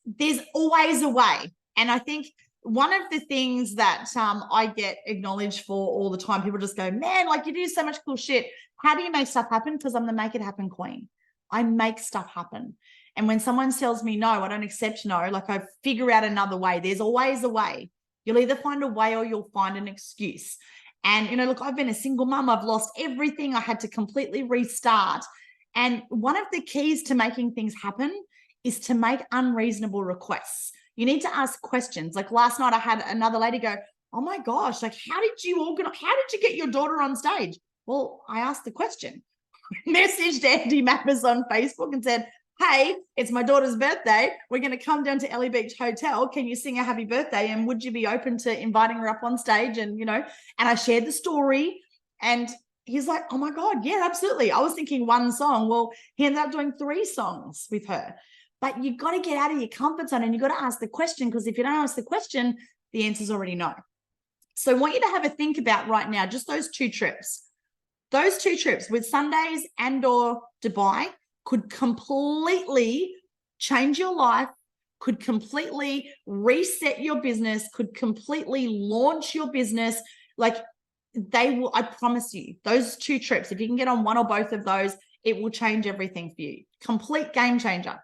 Speaker 1: there's always a way. And I think one of the things that I get acknowledged for all the time, people just go, man, like, you do so much cool shit. How do you make stuff happen? Because I'm the make it happen queen. I make stuff happen. And when someone tells me no, I don't accept no. Like, I figure out another way. There's always a way. You'll either find a way or you'll find an excuse. And, you know, look, I've been a single mum. I've lost everything. I had to completely restart. And one of the keys to making things happen is to make unreasonable requests. You need to ask questions. Like last night I had another lady go, oh my gosh, like, how did you get your daughter on stage? Well, I asked the question. Messaged Andy Mappers on Facebook and said, hey, it's my daughter's birthday. We're going to come down to Ellie Beach Hotel. Can you sing a happy birthday? And would you be open to inviting her up on stage? And, you know, and I shared the story and he's like, oh my God, yeah, absolutely. I was thinking one song. Well, he ended up doing 3 songs with her. But you've got to get out of your comfort zone and you've got to ask the question, because if you don't ask the question, the answer's already no. So I want you to have a think about right now, just those 2 trips. Those 2 trips with Sundays and or Dubai could completely change your life, could completely reset your business, could completely launch your business. Like, they will, I promise you, those 2 trips, if you can get on one or both of those, it will change everything for you. Complete game changer.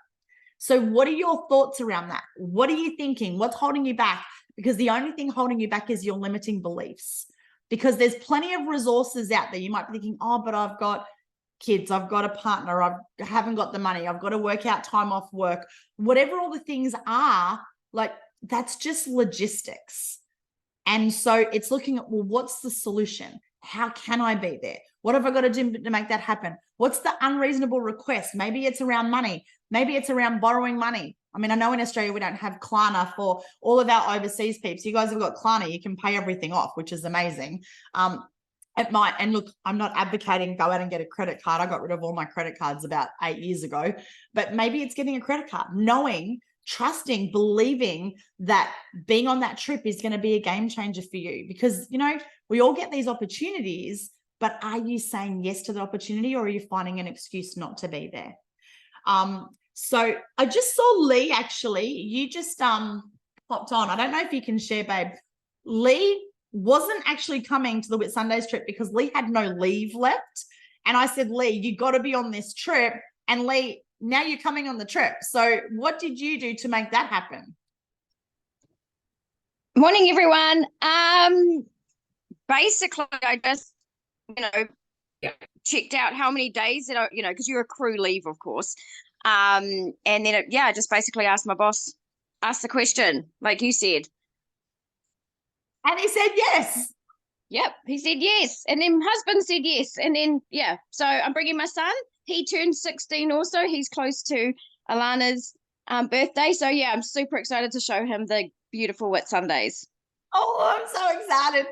Speaker 1: So what are your thoughts around that? What are you thinking? What's holding you back? Because the only thing holding you back is your limiting beliefs. Because there's plenty of resources out there. You might be thinking, oh, but I've got kids, I've got a partner, I haven't got the money, I've got to work out time off work. Whatever all the things are, like, that's just logistics. And so it's looking at, well, what's the solution? How can I be there? What have I got to do to make that happen? What's the unreasonable request? Maybe it's around money. Maybe it's around borrowing money. I mean, I know in Australia we don't have Klarna for all of our overseas peeps. You guys have got Klarna. You can pay everything off, which is amazing. It might, and look, I'm not advocating go out and get a credit card. I got rid of all my credit cards about 8 years ago, but maybe it's getting a credit card, knowing, trusting, believing that being on that trip is going to be a game changer for you. Because, you know, we all get these opportunities, but are you saying yes to the opportunity, or are you finding an excuse not to be there? So I just saw Lee, actually, you just popped on. I don't know if you can share, babe. Lee wasn't actually coming to the Whit Sundays trip because Lee had no leave left. And I said, Lee, you got to be on this trip. And Lee, now you're coming on the trip. So what did you do to make that happen?
Speaker 5: Morning, everyone. Basically, I just, checked out how many days that because you're a crew leave, of course. And then, I just basically asked my boss, asked the question, like you said.
Speaker 1: And he said yes.
Speaker 5: Yep, he said yes. And then husband said yes. And then, so I'm bringing my son. He turned 16 also. He's close to Alana's birthday. So, I'm super excited to show him the beautiful Whitsundays.
Speaker 1: Oh, I'm so excited.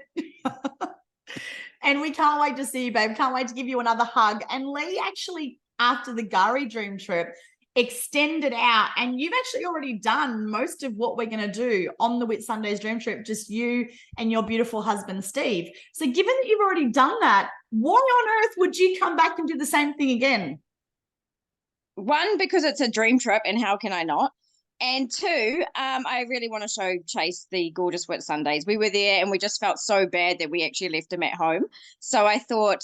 Speaker 1: And we can't wait to see you, babe. Can't wait to give you another hug. And Lee actually, after the Gari dream trip, extended out, and you've actually already done most of what we're going to do on the Whitsundays dream trip, just you and your beautiful husband, Steve. So given that you've already done that, why on earth would you come back and do the same thing again?
Speaker 5: One, because it's a dream trip, and how can I not? And two, I really want to show Chase the gorgeous Whitsundays. We were there and we just felt so bad that we actually left him at home. So I thought,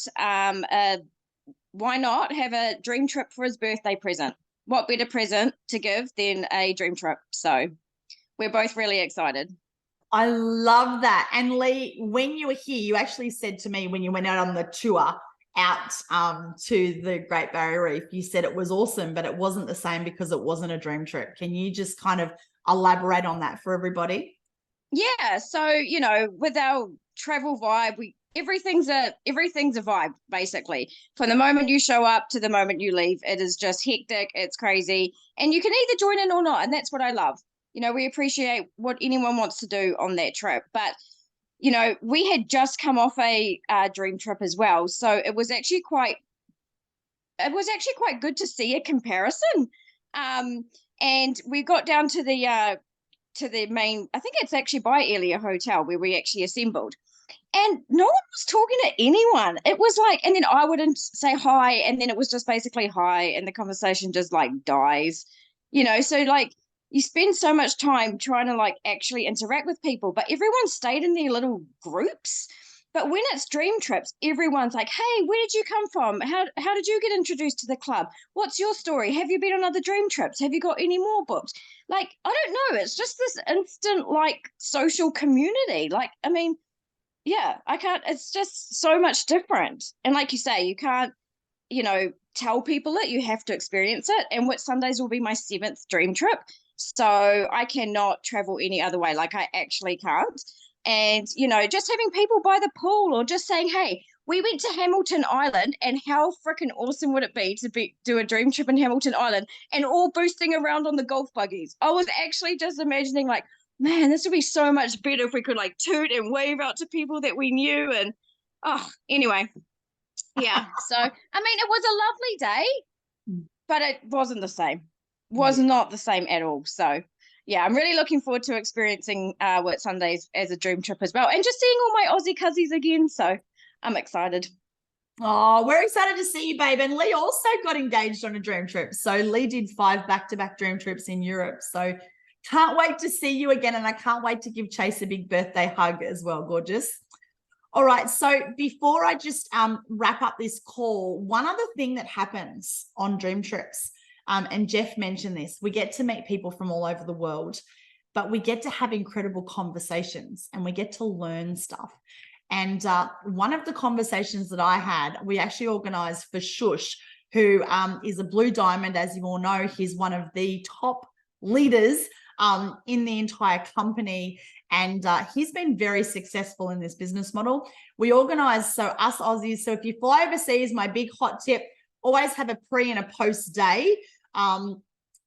Speaker 5: why not have a dream trip for his birthday present? What better present to give than a dream trip? So we're both really excited.
Speaker 1: I love that. And Lee, when you were here, you actually said to me when you went out on the tour out to the Great Barrier Reef, you said it was awesome, but it wasn't the same because it wasn't a dream trip. Can you just kind of elaborate on that for everybody?
Speaker 5: Yeah. So, with our travel vibe, everything's a vibe, basically. From the moment you show up to the moment you leave, it is just hectic, it's crazy, and you can either join in or not, and that's what I love. We appreciate what anyone wants to do on that trip, but we had just come off a dream trip as well, so it was actually quite good to see a comparison. And we got down to the main, I think it's actually by Elia Hotel where we actually assembled. And no one was talking to anyone. It was like, and then I wouldn't say hi, and then it was just basically hi, and the conversation just like dies, so like you spend so much time trying to like actually interact with people, but everyone stayed in their little groups. But when it's dream trips, everyone's like, hey, where did you come from? How did you get introduced to the club? What's your story? Have you been on other dream trips? Have you got any more booked? Like, I don't know. It's just this instant like social community. Like, I mean, I can't, it's just so much different. And like you say, you can't, tell people it, you have to experience it. And Whitsundays will be my 7th dream trip. So I cannot travel any other way. Like I actually can't. And, just having people by the pool or just saying, hey, we went to Hamilton Island, and how freaking awesome would it be to do a dream trip in Hamilton Island and all boosting around on the golf buggies. I was actually just imagining like, man, this would be so much better if we could like toot and wave out to people that we knew. And anyway, so I mean, it was a lovely day, but it wasn't the same. Was not the same at all. So I'm really looking forward to experiencing Whitsundays as a dream trip as well, and just seeing all my Aussie cousins again. So I'm excited.
Speaker 1: Oh, we're excited to see you, babe. And Lee also got engaged on a dream trip. So Lee did 5 back-to-back dream trips in Europe. So can't wait to see you again. And I can't wait to give Chase a big birthday hug as well. Gorgeous. All right. So before I just wrap up this call, one other thing that happens on dream trips, and Jeff mentioned this, we get to meet people from all over the world, but we get to have incredible conversations and we get to learn stuff. And one of the conversations that I had, we actually organized for Shush, who is a Blue Diamond. As you all know, he's one of the top leaders in the entire company. And he's been very successful in this business model. We organize, so us Aussies, so if you fly overseas, my big hot tip, always have a pre and a post day.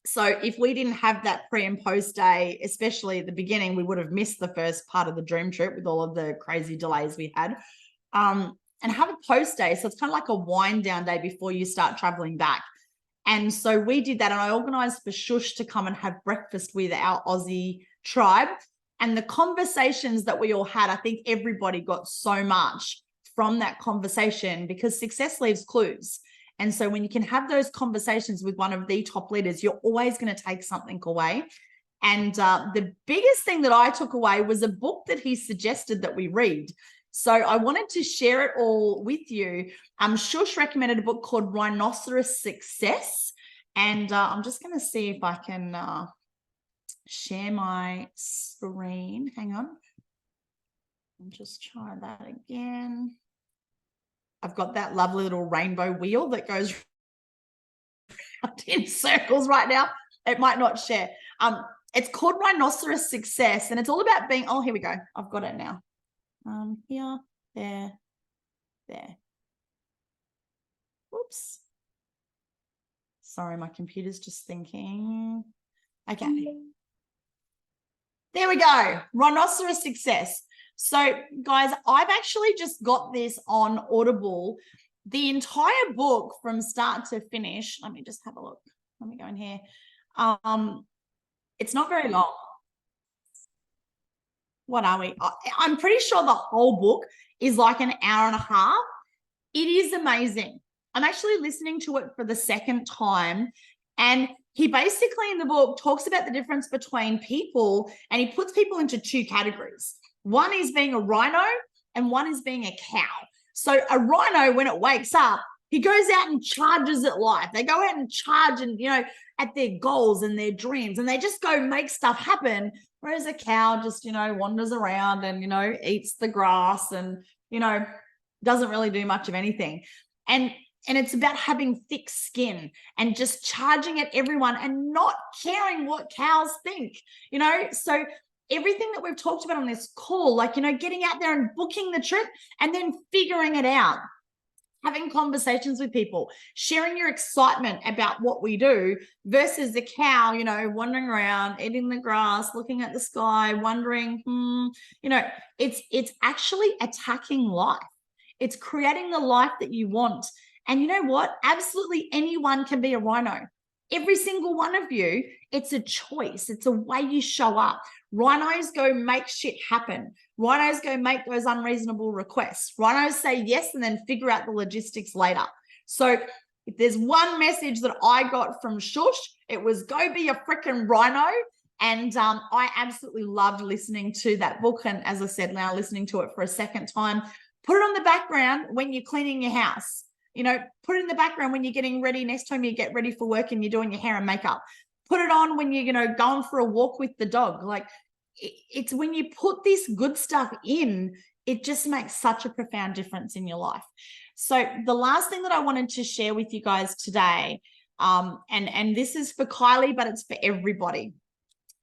Speaker 1: So if we didn't have that pre and post day, especially at the beginning, we would have missed the first part of the dream trip with all of the crazy delays we had. And have a post day. So it's kind of like a wind down day before you start traveling back. And so we did that, and I organized for Shush to come and have breakfast with our Aussie tribe. And the conversations that we all had, I think everybody got so much from that conversation, because success leaves clues. And so when you can have those conversations with one of the top leaders, you're always going to take something away. And the biggest thing that I took away was a book that he suggested that we read. So I wanted to share it all with you. Shush recommended a book called Rhinoceros Success. And I'm just going to see if I can share my screen. Hang on. I'll just try that again. I've got that lovely little rainbow wheel that goes in circles right now. It might not share. It's called Rhinoceros Success, and it's all about being, oh, here we go. I've got it now. Here, there. Whoops. Sorry, my computer's just thinking. Okay. There we go. Rhinoceros Success. So, guys, I've actually just got this on Audible. The entire book from start to finish. Let me just have a look. Let me go in here. It's not very long. What are we? I'm pretty sure the whole book is like an hour and a half. It is amazing. I'm actually listening to it for the second time, and he basically in the book talks about the difference between people, and he puts people into two categories. One is being a rhino and one is being a cow. So a rhino, when it wakes up, he goes out and charges at life. They go out and charge and, at their goals and their dreams, and they just go make stuff happen. Whereas a cow just, wanders around and, eats the grass and, doesn't really do much of anything. And it's about having thick skin and just charging at everyone and not caring what cows think, So everything that we've talked about on this call, like, getting out there and booking the trip and then figuring it out, having conversations with people, sharing your excitement about what we do versus the cow, wandering around, eating the grass, looking at the sky, wondering, it's actually attacking life. It's creating the life that you want. And you know what? Absolutely anyone can be a rhino. Every single one of you, it's a choice. It's a way you show up. Rhinos go make shit happen. Rhinos go make those unreasonable requests. Rhinos say yes and then figure out the logistics later. So if there's one message that I got from Shush, it was go be a freaking rhino. And I absolutely loved listening to that book. And as I said, now listening to it for a second time. Put it on the background when you're cleaning your house. Put it in the background when you're getting ready. Next time you get ready for work and you're doing your hair and makeup. Put it on when you're, going for a walk with the dog. Like, it's when you put this good stuff in, it just makes such a profound difference in your life. So the last thing that I wanted to share with you guys today, and this is for Kylie, but it's for everybody.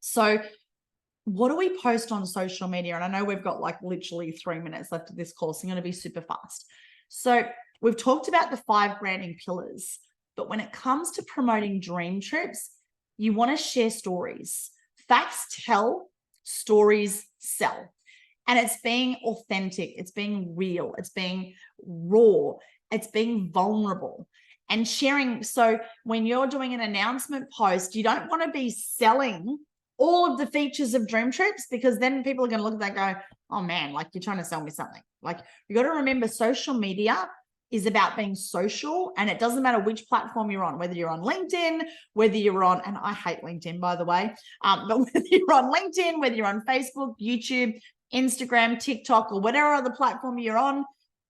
Speaker 1: So what do we post on social media? And I know we've got like literally 3 minutes left of this course. I'm going to be super fast. So we've talked about the 5 branding pillars, but when it comes to promoting dream trips, you want to share stories. Facts tell, stories sell. And it's being authentic. It's being real. It's being raw. It's being vulnerable and sharing. So when you're doing an announcement post, you don't want to be selling all of the features of Dream Trips, because then people are going to look at that and go, oh man, like you're trying to sell me something. Like, you got to remember, social media is about being social, and it doesn't matter which platform you're on, whether you're on LinkedIn, whether you're on, and I hate LinkedIn, by the way, but whether you're on LinkedIn, whether you're on Facebook, YouTube, Instagram, TikTok, or whatever other platform you're on,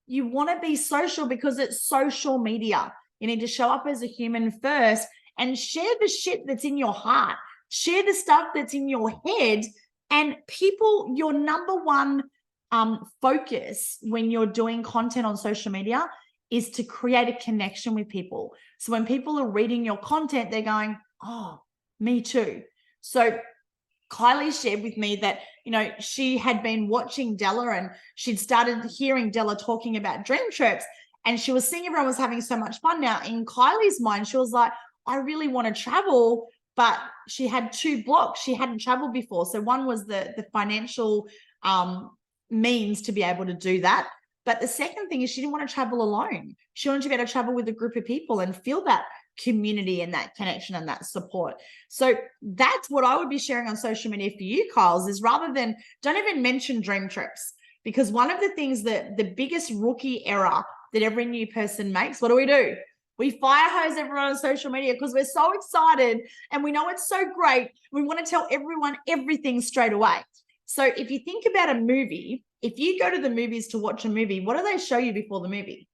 Speaker 1: you want to be social because it's social media. You need to show up as a human first and share the shit that's in your heart. Share the stuff that's in your head, and people, your number one focus when you're doing content on social media is to create a connection with people. So when people are reading your content, they're going, oh, me too. So Kylie shared with me that, she had been watching Della, and she'd started hearing Della talking about Dream Trips, and she was seeing everyone was having so much fun. Now, in Kylie's mind, she was like, I really want to travel, but she had 2 blocks. She hadn't traveled before. So one was the financial means to be able to do that. But the second thing is she didn't want to travel alone. She wanted to be able to travel with a group of people and feel that community and that connection and that support. So that's what I would be sharing on social media for you, Kyles, is rather than, don't even mention Dream Trips, because one of the things that the biggest rookie error that every new person makes, what do? We fire hose everyone on social media because we're so excited and we know it's so great. We want to tell everyone everything straight away. So if you think about a movie, if you go to the movies to watch a movie, what do they show you before the movie?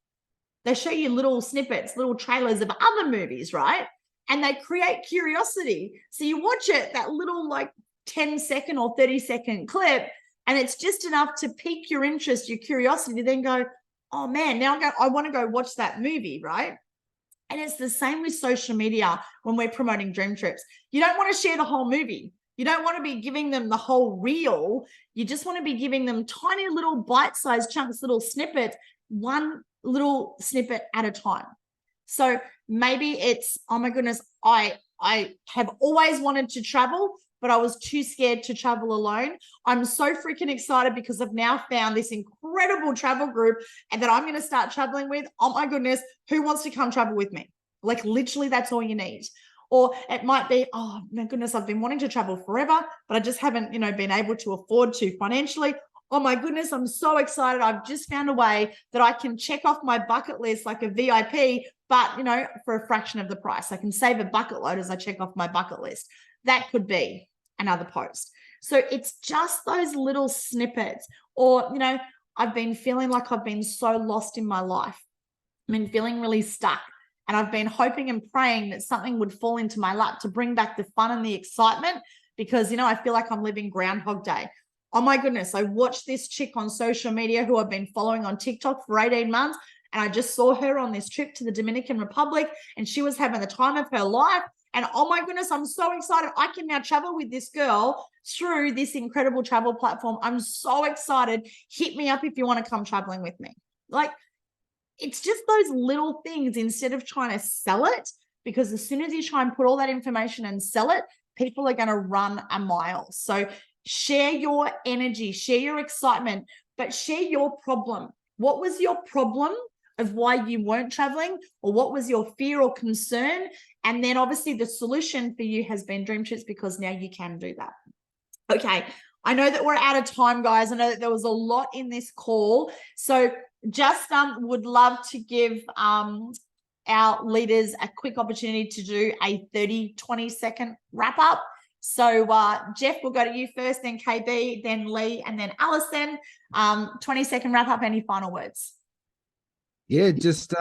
Speaker 1: They show you little snippets, little trailers of other movies, right? And they create curiosity. So you watch it, that little like 10-second or 30-second clip, And it's just enough to pique your interest, your curiosity, to then go, oh man, now I want to go watch that movie, right? And it's the same with social media when we're promoting Dream Trips. You don't want to share the whole movie. You don't want to be giving them the whole reel. You just want to be giving them tiny little bite-sized chunks, little snippets, one little snippet at a time. So maybe it's, oh my goodness, I have always wanted to travel, but I was too scared to travel alone. I'm so freaking excited because I've now found this incredible travel group and that I'm going to start traveling with. Oh my goodness, who wants to come travel with me? Like literally that's all you need. Or it might be, oh my goodness, I've been wanting to travel forever, but I just haven't, been able to afford to financially. Oh my goodness, I'm so excited. I've just found a way that I can check off my bucket list like a VIP, but, for a fraction of the price. I can save a bucket load as I check off my bucket list. That could be another post. So it's just those little snippets. Or, I've been feeling like I've been so lost in my life. I've been feeling really stuck. And I've been hoping and praying that something would fall into my lap to bring back the fun and the excitement because, I feel like I'm living Groundhog Day. Oh my goodness, I watched this chick on social media who I've been following on TikTok for 18 months. And I just saw her on this trip to the Dominican Republic and she was having the time of her life. And oh my goodness, I'm so excited. I can now travel with this girl through this incredible travel platform. I'm so excited. Hit me up if you want to come traveling with me. Like, it's just those little things instead of trying to sell it, because as soon as you try and put all that information and sell it, people are going to run a mile. So share your energy, share your excitement, but share your problem. What was your problem of why you weren't traveling, or what was your fear or concern? And then obviously the solution for you has been Dream Trips, because now you can do that. Okay. I know that we're out of time, guys. I know that there was a lot in this call. So just would love to give our leaders a quick opportunity to do a 20 second wrap up. So Jeff, we'll go to you first, then KB, then Lee, and then Alison. 20 second wrap up. Any final words?
Speaker 2: Yeah, just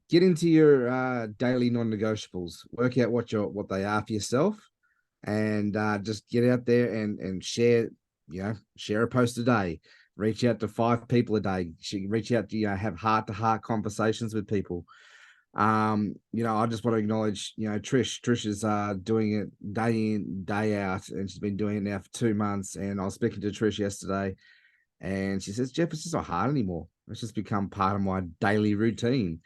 Speaker 2: get into your daily non-negotiables. Work out what they are for yourself, and just get out there and share. Share a post a day. Reach out to 5 people a day. Reach out to have heart-to-heart conversations with people. I just want to acknowledge, Trish. Trish is doing it day in, day out, and she's been doing it now for 2 months. And I was speaking to Trish yesterday, and she says, Jeff, it's just not hard anymore. It's just become part of my daily routine.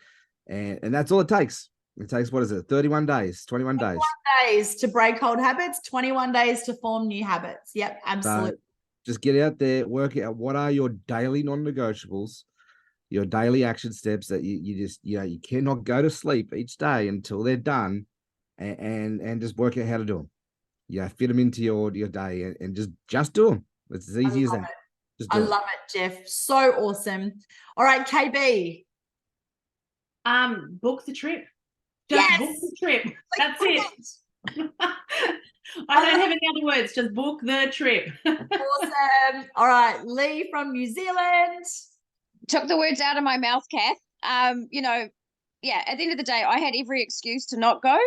Speaker 2: And that's all it takes. It takes, 31 days, 21 days.
Speaker 1: 21 days to break old habits, 21 days to form new habits. Yep, absolutely.
Speaker 2: Just get out there, work out what are your daily non-negotiables, your daily action steps that you just, you cannot go to sleep each day until they're done, and just work out how to do them. Fit them into your day and just do them. It's as easy as that.
Speaker 1: I love it, Jeff. So awesome. All right, KB.
Speaker 3: Book the trip. Just book the trip. That's it. I don't have any other words. Just book the trip.
Speaker 1: Awesome. All right, Lee from New Zealand.
Speaker 5: Took the words out of my mouth, Kath. At the end of the day, I had every excuse to not go,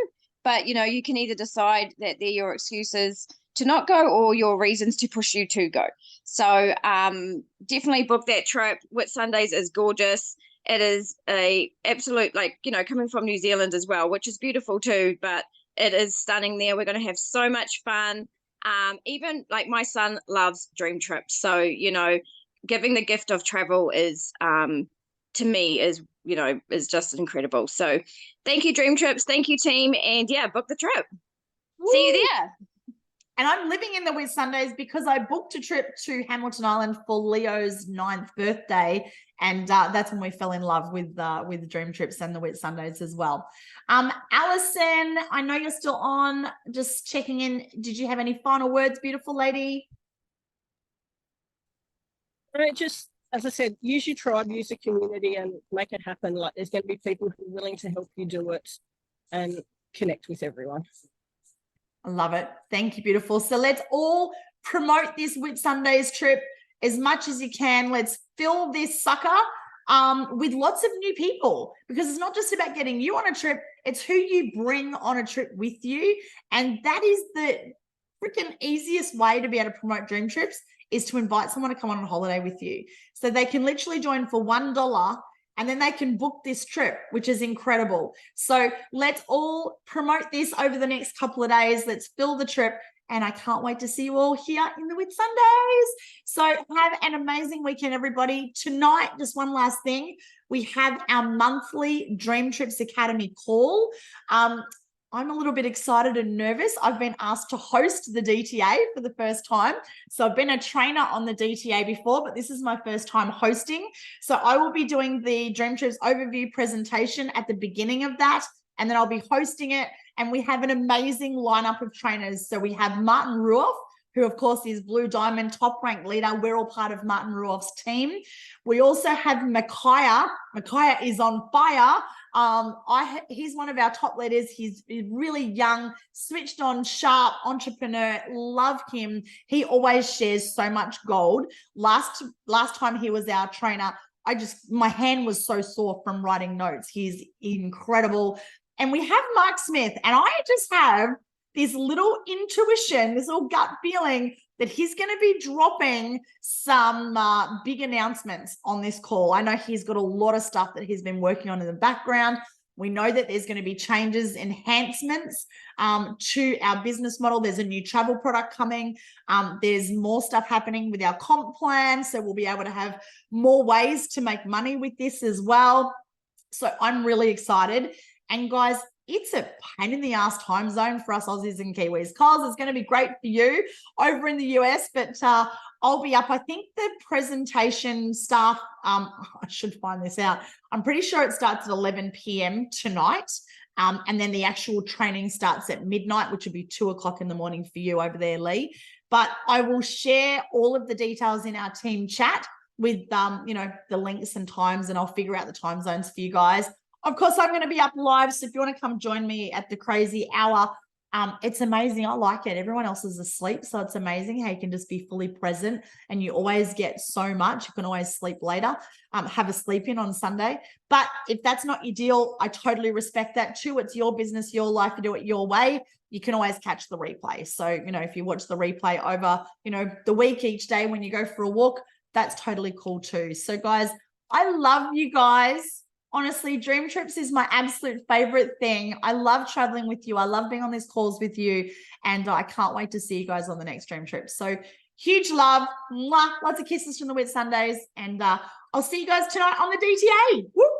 Speaker 5: but you can either decide that they're your excuses to not go or your reasons to push you to go. So definitely book that trip. Whitsundays is gorgeous. It is a absolute, coming from New Zealand as well, which is beautiful too, but it is stunning there. We're going to have so much fun. Even my son loves Dream Trips. So, giving the gift of travel is, to me, is just incredible. So thank you, Dream Trips. Thank you, team. And book the trip. Woo. See you there.
Speaker 1: And I'm living in the Whitsundays because I booked a trip to Hamilton Island for Leo's 9th birthday. And that's when we fell in love with Dream Trips and the Whitsundays as well. Alison, I know you're still on, just checking in. Did you have any final words, beautiful lady?
Speaker 4: Just, as I said, use your tribe, use the community and make it happen. There's going to be people who are willing to help you do it and connect with everyone.
Speaker 1: I love it. Thank you, beautiful. So let's all promote this Whitsundays trip as much as you can. Let's fill this sucker with lots of new people, because it's not just about getting you on a trip. It's who you bring on a trip with you. And that is the freaking easiest way to be able to promote Dream Trips is to invite someone to come on holiday with you. So they can literally join for $1 and then they can book this trip, which is incredible. So let's all promote this over the next couple of days. Let's fill the trip. And I can't wait to see you all here in the Whitsundays. So have an amazing weekend, everybody. Tonight, just one last thing. We have our monthly Dream Trips Academy call. I'm a little bit excited and nervous. I've been asked to host the DTA for the first time. So I've been a trainer on the DTA before, but this is my first time hosting. So I will be doing the Dream Trips overview presentation at the beginning of that, and then I'll be hosting it. And we have an amazing lineup of trainers. So we have Martin Ruoff, who of course is Blue Diamond top ranked leader. We're all part of Martin Ruoff's team. We also have Micaiah. Micaiah is on fire. He's one of our top leaders. He's really young, switched on, sharp entrepreneur. Love him. He always shares so much gold. Last time he was our trainer, my hand was so sore from writing notes. He's incredible. And we have Mark Smith, and I just have this little intuition, this little gut feeling that he's going to be dropping some big announcements on this call. I know he's got a lot of stuff that he's been working on in the background. We know that there's going to be changes, enhancements to our business model. There's a new travel product coming. There's more stuff happening with our comp plan. So we'll be able to have more ways to make money with this as well. So I'm really excited. And guys, it's a pain in the ass time zone for us Aussies and Kiwis. Kyles, it's going to be great for you over in the US, but I'll be up. I think the presentation stuff, I should find this out. I'm pretty sure it starts at 11 p.m. tonight. And then the actual training starts at midnight, which would be 2 o'clock in the morning for you over there, Lee. But I will share all of the details in our team chat with, the links and times, and I'll figure out the time zones for you guys. Of course, I'm going to be up live, so if you want to come join me at the crazy hour, it's amazing. I like it. Everyone else is asleep, so it's amazing how you can just be fully present, and you always get so much. You can always sleep later, have a sleep in on Sunday. But if that's not your deal, I totally respect that too. It's your business, your life, you do it your way. You can always catch the replay. So, if you watch the replay over, the week each day when you go for a walk, that's totally cool too. So guys, I love you guys. Honestly, Dream Trips is my absolute favorite thing. I love traveling with you. I love being on these calls with you. And I can't wait to see you guys on the next Dream Trip. So huge love. Mwah, lots of kisses from the Whitsundays. And I'll see you guys tonight on the DTA. Woo!